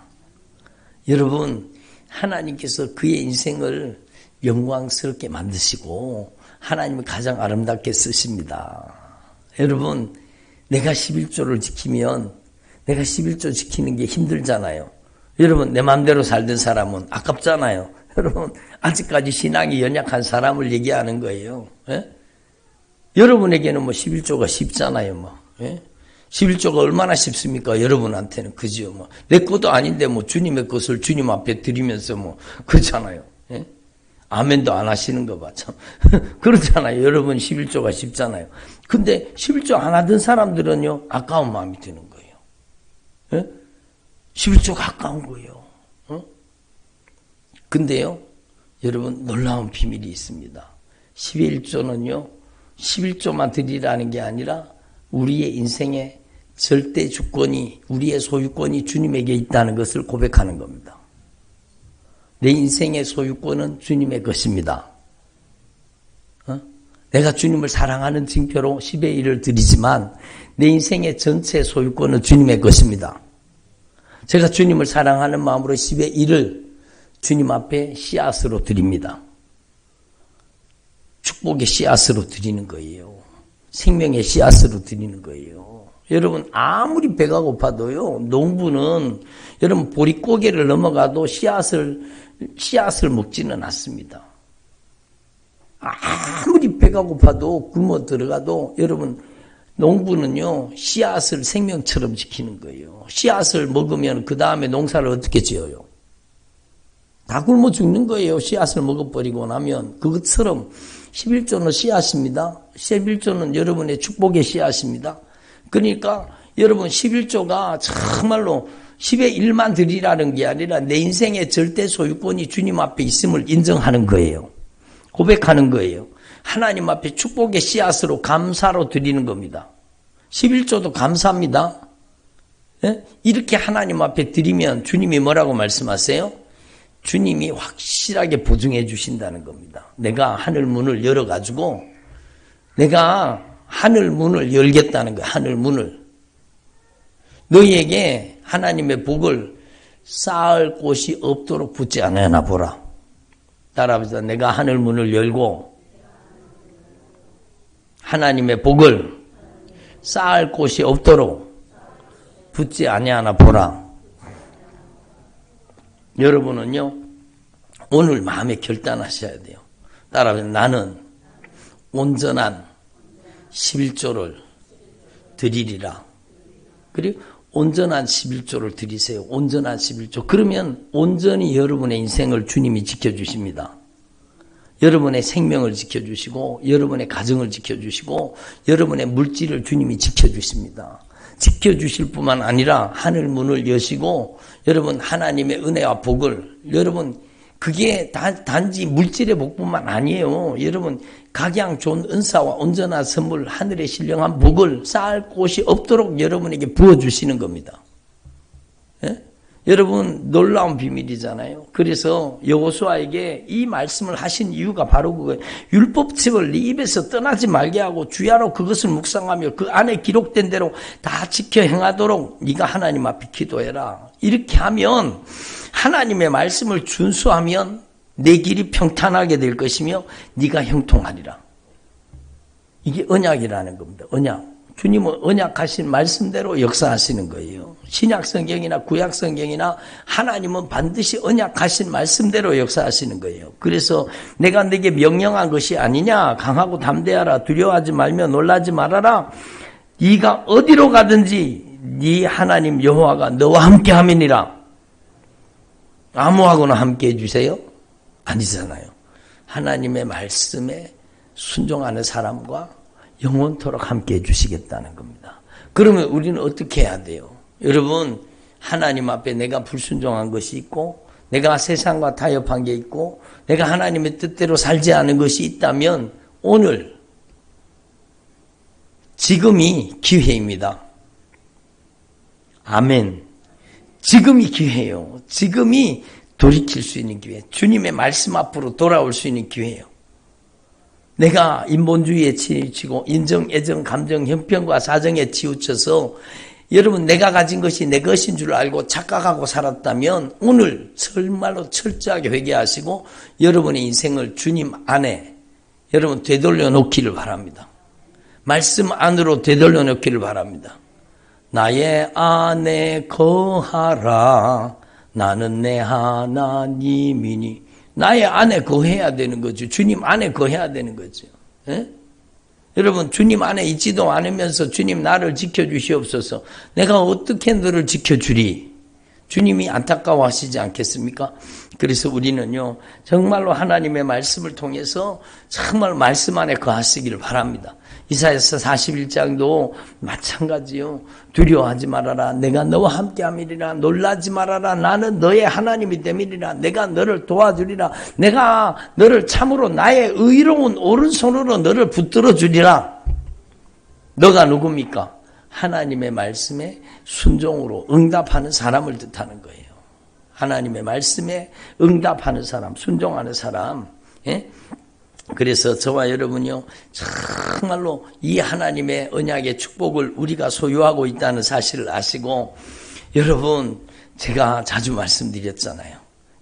여러분 하나님께서 그의 인생을 영광스럽게 만드시고 하나님을 가장 아름답게 쓰십니다. 여러분 내가 11조를 지키면 내가 11조 지키는 게 힘들잖아요. 여러분 내 마음대로 살던 사람은 아깝잖아요. 여러분 아직까지 신앙이 연약한 사람을 얘기하는 거예요. 예? 여러분에게는 뭐 11조가 쉽잖아요. 뭐. 예? 11조가 얼마나 쉽습니까? 여러분한테는 그죠. 뭐. 내 것도 아닌데 뭐 주님의 것을 주님 앞에 드리면서 뭐 그렇잖아요. 예? 아멘도 안 하시는 거 봐. 참. 그렇잖아요. 여러분 11조가 쉽잖아요. 근데 11조 안 하던 사람들은요. 아까운 마음이 드는 거예요. 예? 11조가 아까운 거예요. 어? 근데요. 여러분 놀라운 비밀이 있습니다. 11조는요. 11조만 드리라는 게 아니라 우리의 인생의 절대 주권이, 우리의 소유권이 주님에게 있다는 것을 고백하는 겁니다. 내 인생의 소유권은 주님의 것입니다. 내가 주님을 사랑하는 징표로 10의 1을 드리지만 내 인생의 전체 소유권은 주님의 것입니다. 제가 주님을 사랑하는 마음으로 10의 1을 주님 앞에 씨앗으로 드립니다. 축복의 씨앗으로 드리는 거예요. 생명의 씨앗으로 드리는 거예요. 여러분 아무리 배가 고파도요, 농부는 여러분 보릿고개를 넘어가도 씨앗을 먹지는 않습니다. 아무리 배가 고파도 굶어 들어가도 여러분 농부는요 씨앗을 생명처럼 지키는 거예요. 씨앗을 먹으면 그 다음에 농사를 어떻게 지어요? 다 굶어 죽는 거예요. 씨앗을 먹어버리고 나면. 그것처럼 11조는 씨앗입니다. 11조는 여러분의 축복의 씨앗입니다. 그러니까 여러분 11조가 정말로 10의 1만 드리라는 게 아니라 내 인생의 절대 소유권이 주님 앞에 있음을 인정하는 거예요. 고백하는 거예요. 하나님 앞에 축복의 씨앗으로 감사로 드리는 겁니다. 11조도 감사합니다. 예? 이렇게 하나님 앞에 드리면 주님이 뭐라고 말씀하세요? 주님이 확실하게 보증해 주신다는 겁니다. 내가 하늘 문을 열어가지고 내가 하늘 문을 열겠다는 거예요. 하늘 문을. 너희에게 하나님의 복을 쌓을 곳이 없도록 붙지 않으나 보라. 따라합시다. 내가 하늘 문을 열고 하나님의 복을 쌓을 곳이 없도록 붙지 아니하나 보라. 여러분은요 오늘 마음에 결단하셔야 돼요. 따라합시다. 나는 온전한 11조를 드리리라. 그리고 온전한 11조를 드리세요. 온전한 11조. 그러면 온전히 여러분의 인생을 주님이 지켜주십니다. 여러분의 생명을 지켜주시고 여러분의 가정을 지켜주시고 여러분의 물질을 주님이 지켜주십니다. 지켜주실 뿐만 아니라 하늘 문을 여시고 여러분 하나님의 은혜와 복을 여러분 그게 단지 물질의 복뿐만 아니에요. 여러분 각양 좋은 은사와 온전한 선물 하늘의 신령한 복을 쌓을 곳이 없도록 여러분에게 부어주시는 겁니다. 예? 여러분 놀라운 비밀이잖아요. 그래서 여호수아에게 이 말씀을 하신 이유가 바로 그거예요. 율법책을 네 입에서 떠나지 말게 하고 주야로 그것을 묵상하며 그 안에 기록된 대로 다 지켜 행하도록 네가 하나님 앞에 기도해라. 이렇게 하면 하나님의 말씀을 준수하면 내 길이 평탄하게 될 것이며 네가 형통하리라. 이게 언약이라는 겁니다. 언약. 주님은 언약하신 말씀대로 역사하시는 거예요. 신약성경이나 구약성경이나 하나님은 반드시 언약하신 말씀대로 역사하시는 거예요. 그래서 내가 네게 명령한 것이 아니냐. 강하고 담대하라. 두려워하지 말며 놀라지 말아라. 네가 어디로 가든지 네 하나님 여호와가 너와 함께 함이니라. 아무하고나 함께 해주세요? 아니잖아요. 하나님의 말씀에 순종하는 사람과 영원토록 함께 해주시겠다는 겁니다. 그러면 우리는 어떻게 해야 돼요? 여러분 하나님 앞에 내가 불순종한 것이 있고 내가 세상과 타협한 게 있고 내가 하나님의 뜻대로 살지 않은 것이 있다면 오늘 지금이 기회입니다. 아멘. 지금이 기회예요. 지금이 돌이킬 수 있는 기회. 주님의 말씀 앞으로 돌아올 수 있는 기회예요. 내가 인본주의에 치우치고 인정, 애정, 감정, 형편과 사정에 치우쳐서 여러분 내가 가진 것이 내 것인 줄 알고 착각하고 살았다면 오늘 정말로 철저하게 회개하시고 여러분의 인생을 주님 안에 여러분 되돌려 놓기를 바랍니다. 말씀 안으로 되돌려 놓기를 바랍니다. 나의 안에 거하라. 나는 내 하나님이니. 나의 안에 거해야 되는 거죠. 주님 안에 거해야 되는 거죠. 예? 여러분 주님 안에 있지도 않으면서 주님 나를 지켜주시옵소서. 내가 어떻게 너를 지켜주리? 주님이 안타까워하시지 않겠습니까? 그래서 우리는요 정말로 하나님의 말씀을 통해서 정말 말씀 안에 거하시기를 바랍니다. 이사야서 41장도 마찬가지요. 두려워하지 말아라. 내가 너와 함께함이리라. 놀라지 말아라. 나는 너의 하나님이 됨이리라. 내가 너를 도와주리라. 내가 너를 참으로 나의 의로운 오른손으로 너를 붙들어 주리라. 너가 누굽니까? 하나님의 말씀에 순종으로 응답하는 사람을 뜻하는 거예요. 하나님의 말씀에 응답하는 사람, 순종하는 사람. 예? 그래서 저와 여러분이요, 정말로 이 하나님의 언약의 축복을 우리가 소유하고 있다는 사실을 아시고, 여러분, 제가 자주 말씀드렸잖아요.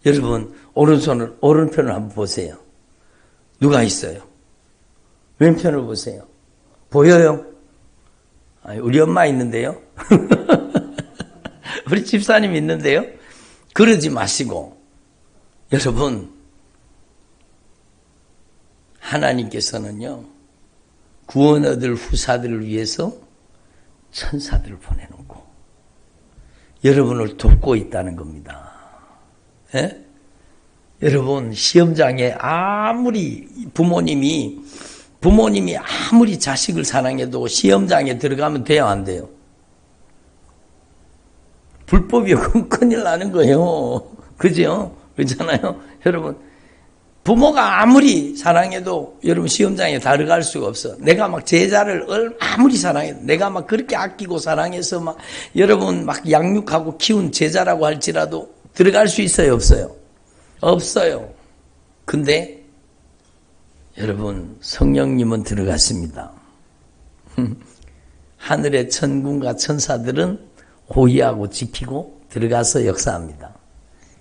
여러분, 오른편을 한번 보세요. 누가 있어요? 왼편을 보세요. 보여요? 우리 엄마 있는데요? 우리 집사님 있는데요? 그러지 마시고, 여러분, 하나님께서는요, 구원 얻을 후사들을 위해서 천사들을 보내놓고 여러분을 돕고 있다는 겁니다. 예? 여러분, 시험장에 아무리 부모님이 아무리 자식을 사랑해도 시험장에 들어가면 돼요, 안 돼요? 불법이 큰일 나는 거예요. 그죠? 그렇잖아요? 여러분, 부모가 아무리 사랑해도 여러분 시험장에 들어갈 수가 없어. 내가 막 제자를 아무리 사랑해도, 내가 막 그렇게 아끼고 사랑해서 막 여러분 막 양육하고 키운 제자라고 할지라도 들어갈 수 있어요, 없어요? 없어요. 근데 여러분, 성령님은 들어갔습니다. 하늘의 천군과 천사들은 호위하고 지키고 들어가서 역사합니다.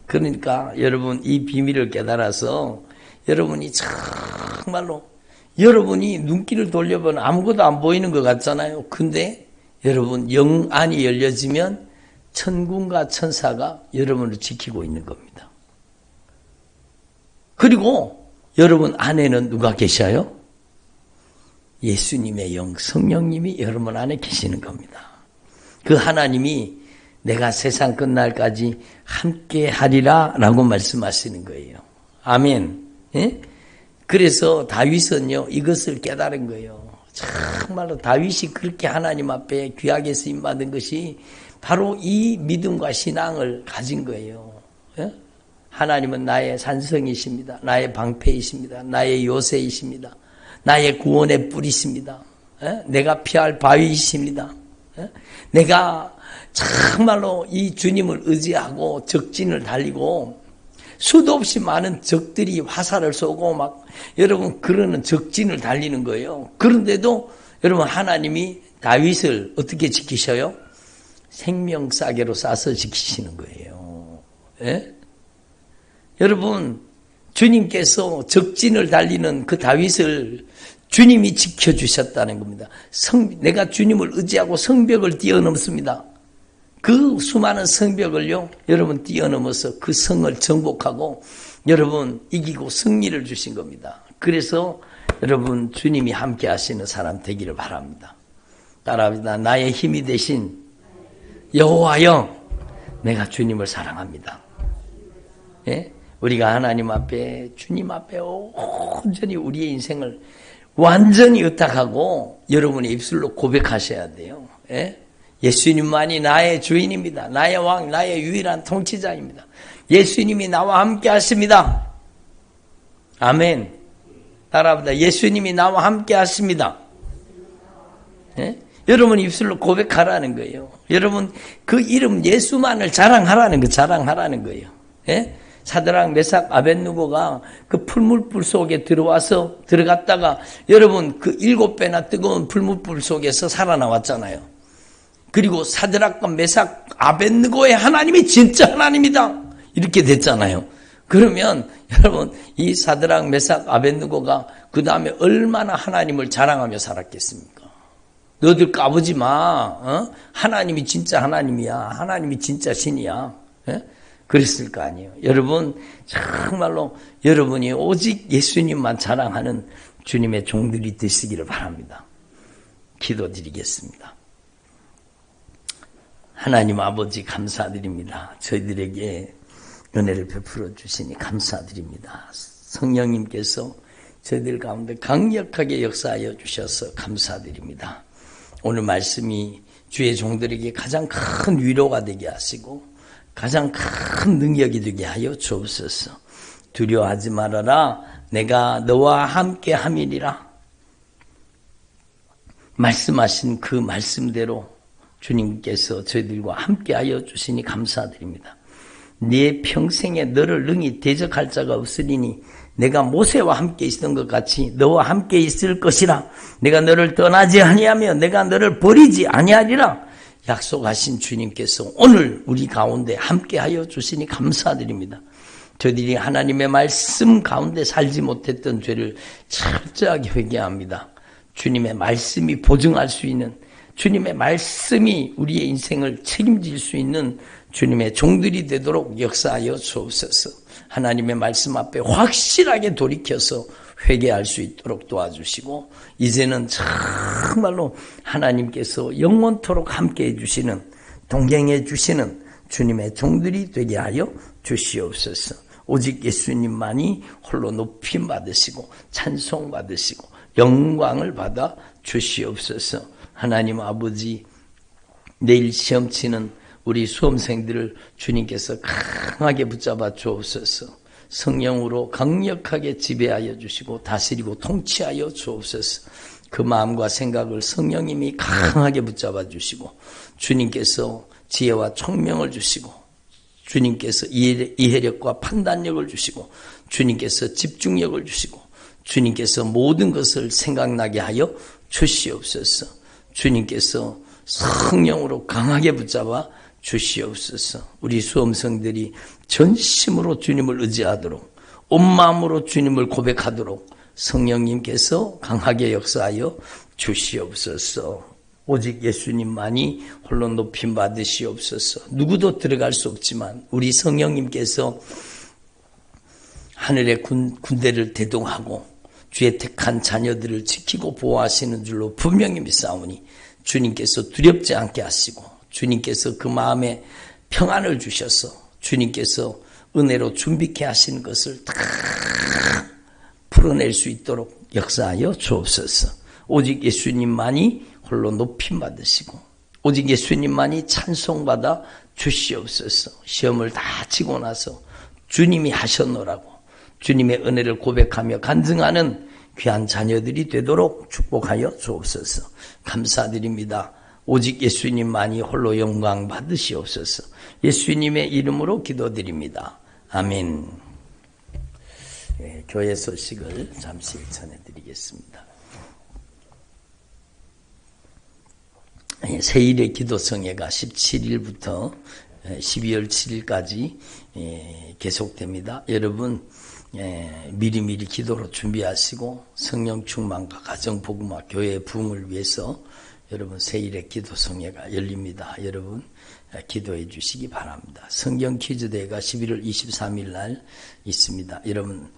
그러니까 여러분, 이 비밀을 깨달아서 여러분이 정말로, 여러분이 눈길을 돌려보면 아무것도 안 보이는 것 같잖아요. 근데 여러분, 영안이 열려지면 천군과 천사가 여러분을 지키고 있는 겁니다. 그리고 여러분 안에는 누가 계셔요? 예수님의 영, 성령님이 여러분 안에 계시는 겁니다. 그 하나님이 내가 세상 끝날까지 함께 하리라 라고 말씀하시는 거예요. 아멘. 예? 그래서 다윗은요, 이것을 깨달은 거예요. 정말로 다윗이 그렇게 하나님 앞에 귀하게 쓰임받은 것이 바로 이 믿음과 신앙을 가진 거예요. 예? 하나님은 나의 산성이십니다. 나의 방패이십니다. 나의 요새이십니다. 나의 구원의 뿔이십니다. 예? 내가 피할 바위이십니다. 예? 내가 정말로 이 주님을 의지하고 적진을 달리고 수도 없이 많은 적들이 화살을 쏘고 막 여러분 그러는 적진을 달리는 거예요. 그런데도 여러분 하나님이 다윗을 어떻게 지키셔요? 생명싸개로 싸서 지키시는 거예요. 예? 여러분, 주님께서 적진을 달리는 그 다윗을 주님이 지켜주셨다는 겁니다. 내가 주님을 의지하고 성벽을 뛰어넘습니다. 그 수많은 성벽을요, 여러분 뛰어넘어서 그 성을 정복하고 여러분 이기고 승리를 주신 겁니다. 그래서 여러분 주님이 함께 하시는 사람 되기를 바랍니다. 따라합니다. 나의 힘이 되신 여호와여, 내가 주님을 사랑합니다. 예? 우리가 하나님 앞에, 주님 앞에 온전히 우리의 인생을 완전히 의탁하고 여러분의 입술로 고백하셔야 돼요. 예? 예수님만이 나의 주인입니다. 나의 왕, 나의 유일한 통치자입니다. 예수님이 나와 함께 하십니다. 아멘. 따라합니다. 예수님이 나와 함께 하십니다. 예? 여러분 입술로 고백하라는 거예요. 여러분 그 이름 예수만을 자랑하라는 거예요. 예? 사드락, 메삭, 아벳느고가 그 풀물불 속에 들어갔다가 여러분 그 7배나 뜨거운 풀물불 속에서 살아나왔잖아요. 그리고 사드락과 메삭, 아벳느고의 하나님이 진짜 하나님이다 이렇게 됐잖아요. 그러면 여러분 이 사드락, 메삭, 아벳느고가 그 다음에 얼마나 하나님을 자랑하며 살았겠습니까? 너들 까부지 마. 하나님이 진짜 하나님이야. 하나님이 진짜 신이야. 예? 그랬을 거 아니에요. 여러분 정말로 여러분이 오직 예수님만 자랑하는 주님의 종들이 되시기를 바랍니다. 기도드리겠습니다. 하나님 아버지 감사드립니다. 저희들에게 은혜를 베풀어 주시니 감사드립니다. 성령님께서 저희들 가운데 강력하게 역사하여 주셔서 감사드립니다. 오늘 말씀이 주의 종들에게 가장 큰 위로가 되게 하시고 가장 큰 능력이 되게 하여 주옵소서. 두려워하지 말아라. 내가 너와 함께 함이니라. 말씀하신 그 말씀대로 주님께서 저희들과 함께하여 주시니 감사드립니다. 네 평생에 너를 능히 대적할 자가 없으리니 내가 모세와 함께 있었던 것 같이 너와 함께 있을 것이라. 내가 너를 떠나지 아니하며 내가 너를 버리지 아니하리라. 약속하신 주님께서 오늘 우리 가운데 함께하여 주시니 감사드립니다. 저희들이 하나님의 말씀 가운데 살지 못했던 죄를 철저하게 회개합니다. 주님의 말씀이 보증할 수 있는, 주님의 말씀이 우리의 인생을 책임질 수 있는 주님의 종들이 되도록 역사하여 주옵소서. 하나님의 말씀 앞에 확실하게 돌이켜서 회개할 수 있도록 도와주시고, 이제는 정말로 하나님께서 영원토록 함께해 주시는, 동행해 주시는 주님의 종들이 되게 하여 주시옵소서. 오직 예수님만이 홀로 높임 받으시고 찬송 받으시고 영광을 받아 주시옵소서. 하나님 아버지, 내일 시험 치는 우리 수험생들을 주님께서 강하게 붙잡아 주옵소서. 성령으로 강력하게 지배하여 주시고 다스리고 통치하여 주옵소서. 그 마음과 생각을 성령님이 강하게 붙잡아 주시고 주님께서 지혜와 총명을 주시고 주님께서 이해력과 판단력을 주시고 주님께서 집중력을 주시고 주님께서 모든 것을 생각나게 하여 주시옵소서. 주님께서 성령으로 강하게 붙잡아 주시옵소서. 우리 수험생들이 전심으로 주님을 의지하도록, 온 마음으로 주님을 고백하도록 성령님께서 강하게 역사하여 주시옵소서. 오직 예수님만이 홀로 높임 받으시옵소서. 누구도 들어갈 수 없지만 우리 성령님께서 하늘의 군대를 대동하고 주의 택한 자녀들을 지키고 보호하시는 줄로 분명히 믿사오니 주님께서 두렵지 않게 하시고 주님께서 그 마음에 평안을 주셔서 주님께서 은혜로 준비케 하시는 것을 다 풀어낼 수 있도록 역사하여 주옵소서. 오직 예수님만이 홀로 높임 받으시고 오직 예수님만이 찬송받아 주시옵소서. 시험을 다 치고 나서 주님이 하셨노라고 주님의 은혜를 고백하며 간증하는 귀한 자녀들이 되도록 축복하여 주옵소서. 감사드립니다. 오직 예수님만이 홀로 영광 받으시옵소서. 예수님의 이름으로 기도드립니다. 아멘. 네, 교회 소식을 잠시 전해드리겠습니다. 세일의 기도성회가 17일부터 12월 7일까지 계속됩니다. 여러분 미리미리 기도로 준비하시고 성령 충만과 가정복음화 교회의 부흥을 위해서 여러분 세일의 기도성회가 열립니다. 여러분 기도해 주시기 바랍니다. 성경 퀴즈대회가 11월 23일 날 있습니다. 여러분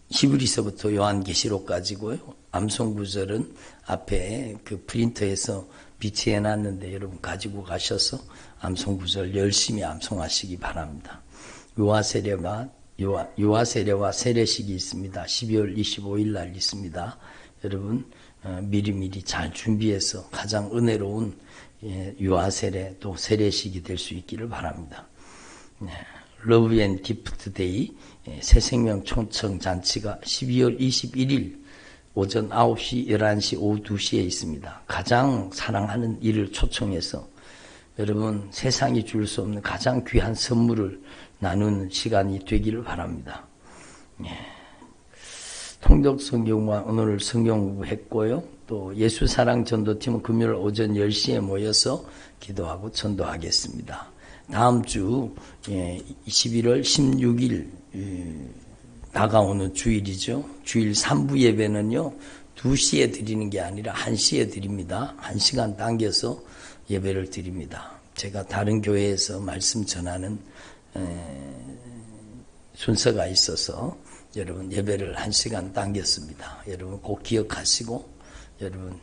히브리서부터 요한계시록까지고요. 암송구절은 앞에 그 프린터에서 비치해 놨는데 여러분 가지고 가셔서 암송구절 열심히 암송하시기 바랍니다. 유아세례와 세례식이 있습니다. 12월 25일 날 있습니다. 여러분 미리미리 잘 준비해서 가장 은혜로운 유아세례 또 세례식이 될 수 있기를 바랍니다. 러브 앤 기프트 데이 새생명 초청 잔치가 12월 21일 오전 9시, 11시, 오후 2시에 있습니다. 가장 사랑하는 이를 초청해서 여러분 세상이 줄 수 없는 가장 귀한 선물을 나누는 시간이 되기를 바랍니다. 통독 성경과 오늘 성경 공부했고요. 또 예수사랑 전도팀은 금요일 오전 10시에 모여서 기도하고 전도하겠습니다. 다음 주 11월 16일 다가오는 주일이죠. 주일 3부 예배는요. 2시에 드리는 게 아니라 1시에 드립니다. 1시간 당겨서 예배를 드립니다. 제가 다른 교회에서 말씀 전하는 순서가 있어서 여러분 예배를 1시간 당겼습니다. 여러분 꼭 기억하시고 여러분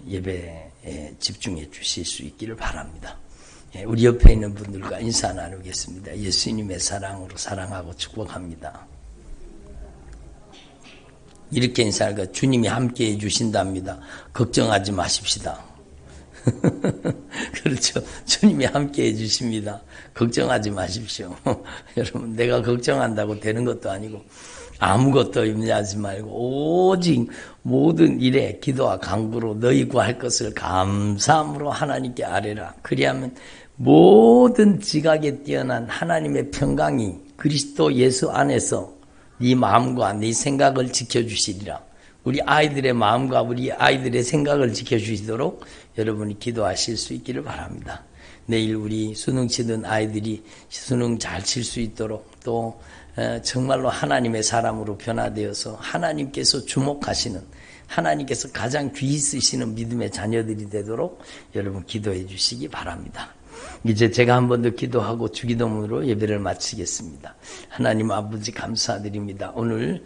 예배에 집중해 주실 수 있기를 바랍니다. 우리 옆에 있는 분들과 인사 나누겠습니다. 예수님의 사랑으로 사랑하고 축복합니다. 이렇게 인사하니까 주님이 함께해 주신답니다. 걱정하지 마십시다. 그렇죠. 주님이 함께해 주십니다. 걱정하지 마십시오. 여러분 내가 걱정한다고 되는 것도 아니고 아무것도 염려하지 말고 오직 모든 일에 기도와 간구로 너희 구할 것을 감사함으로 하나님께 아뢰라. 그리하면 모든 지각에 뛰어난 하나님의 평강이 그리스도 예수 안에서 네 마음과 네 생각을 지켜주시리라. 우리 아이들의 마음과 우리 아이들의 생각을 지켜주시도록 여러분이 기도하실 수 있기를 바랍니다. 내일 우리 수능 치던 아이들이 수능 잘 칠 수 있도록 또 정말로 하나님의 사람으로 변화되어서 하나님께서 주목하시는, 하나님께서 가장 귀히 쓰시는 믿음의 자녀들이 되도록 여러분 기도해 주시기 바랍니다. 이제 제가 한 번 더 기도하고 주기도문으로 예배를 마치겠습니다. 하나님 아버지 감사드립니다. 오늘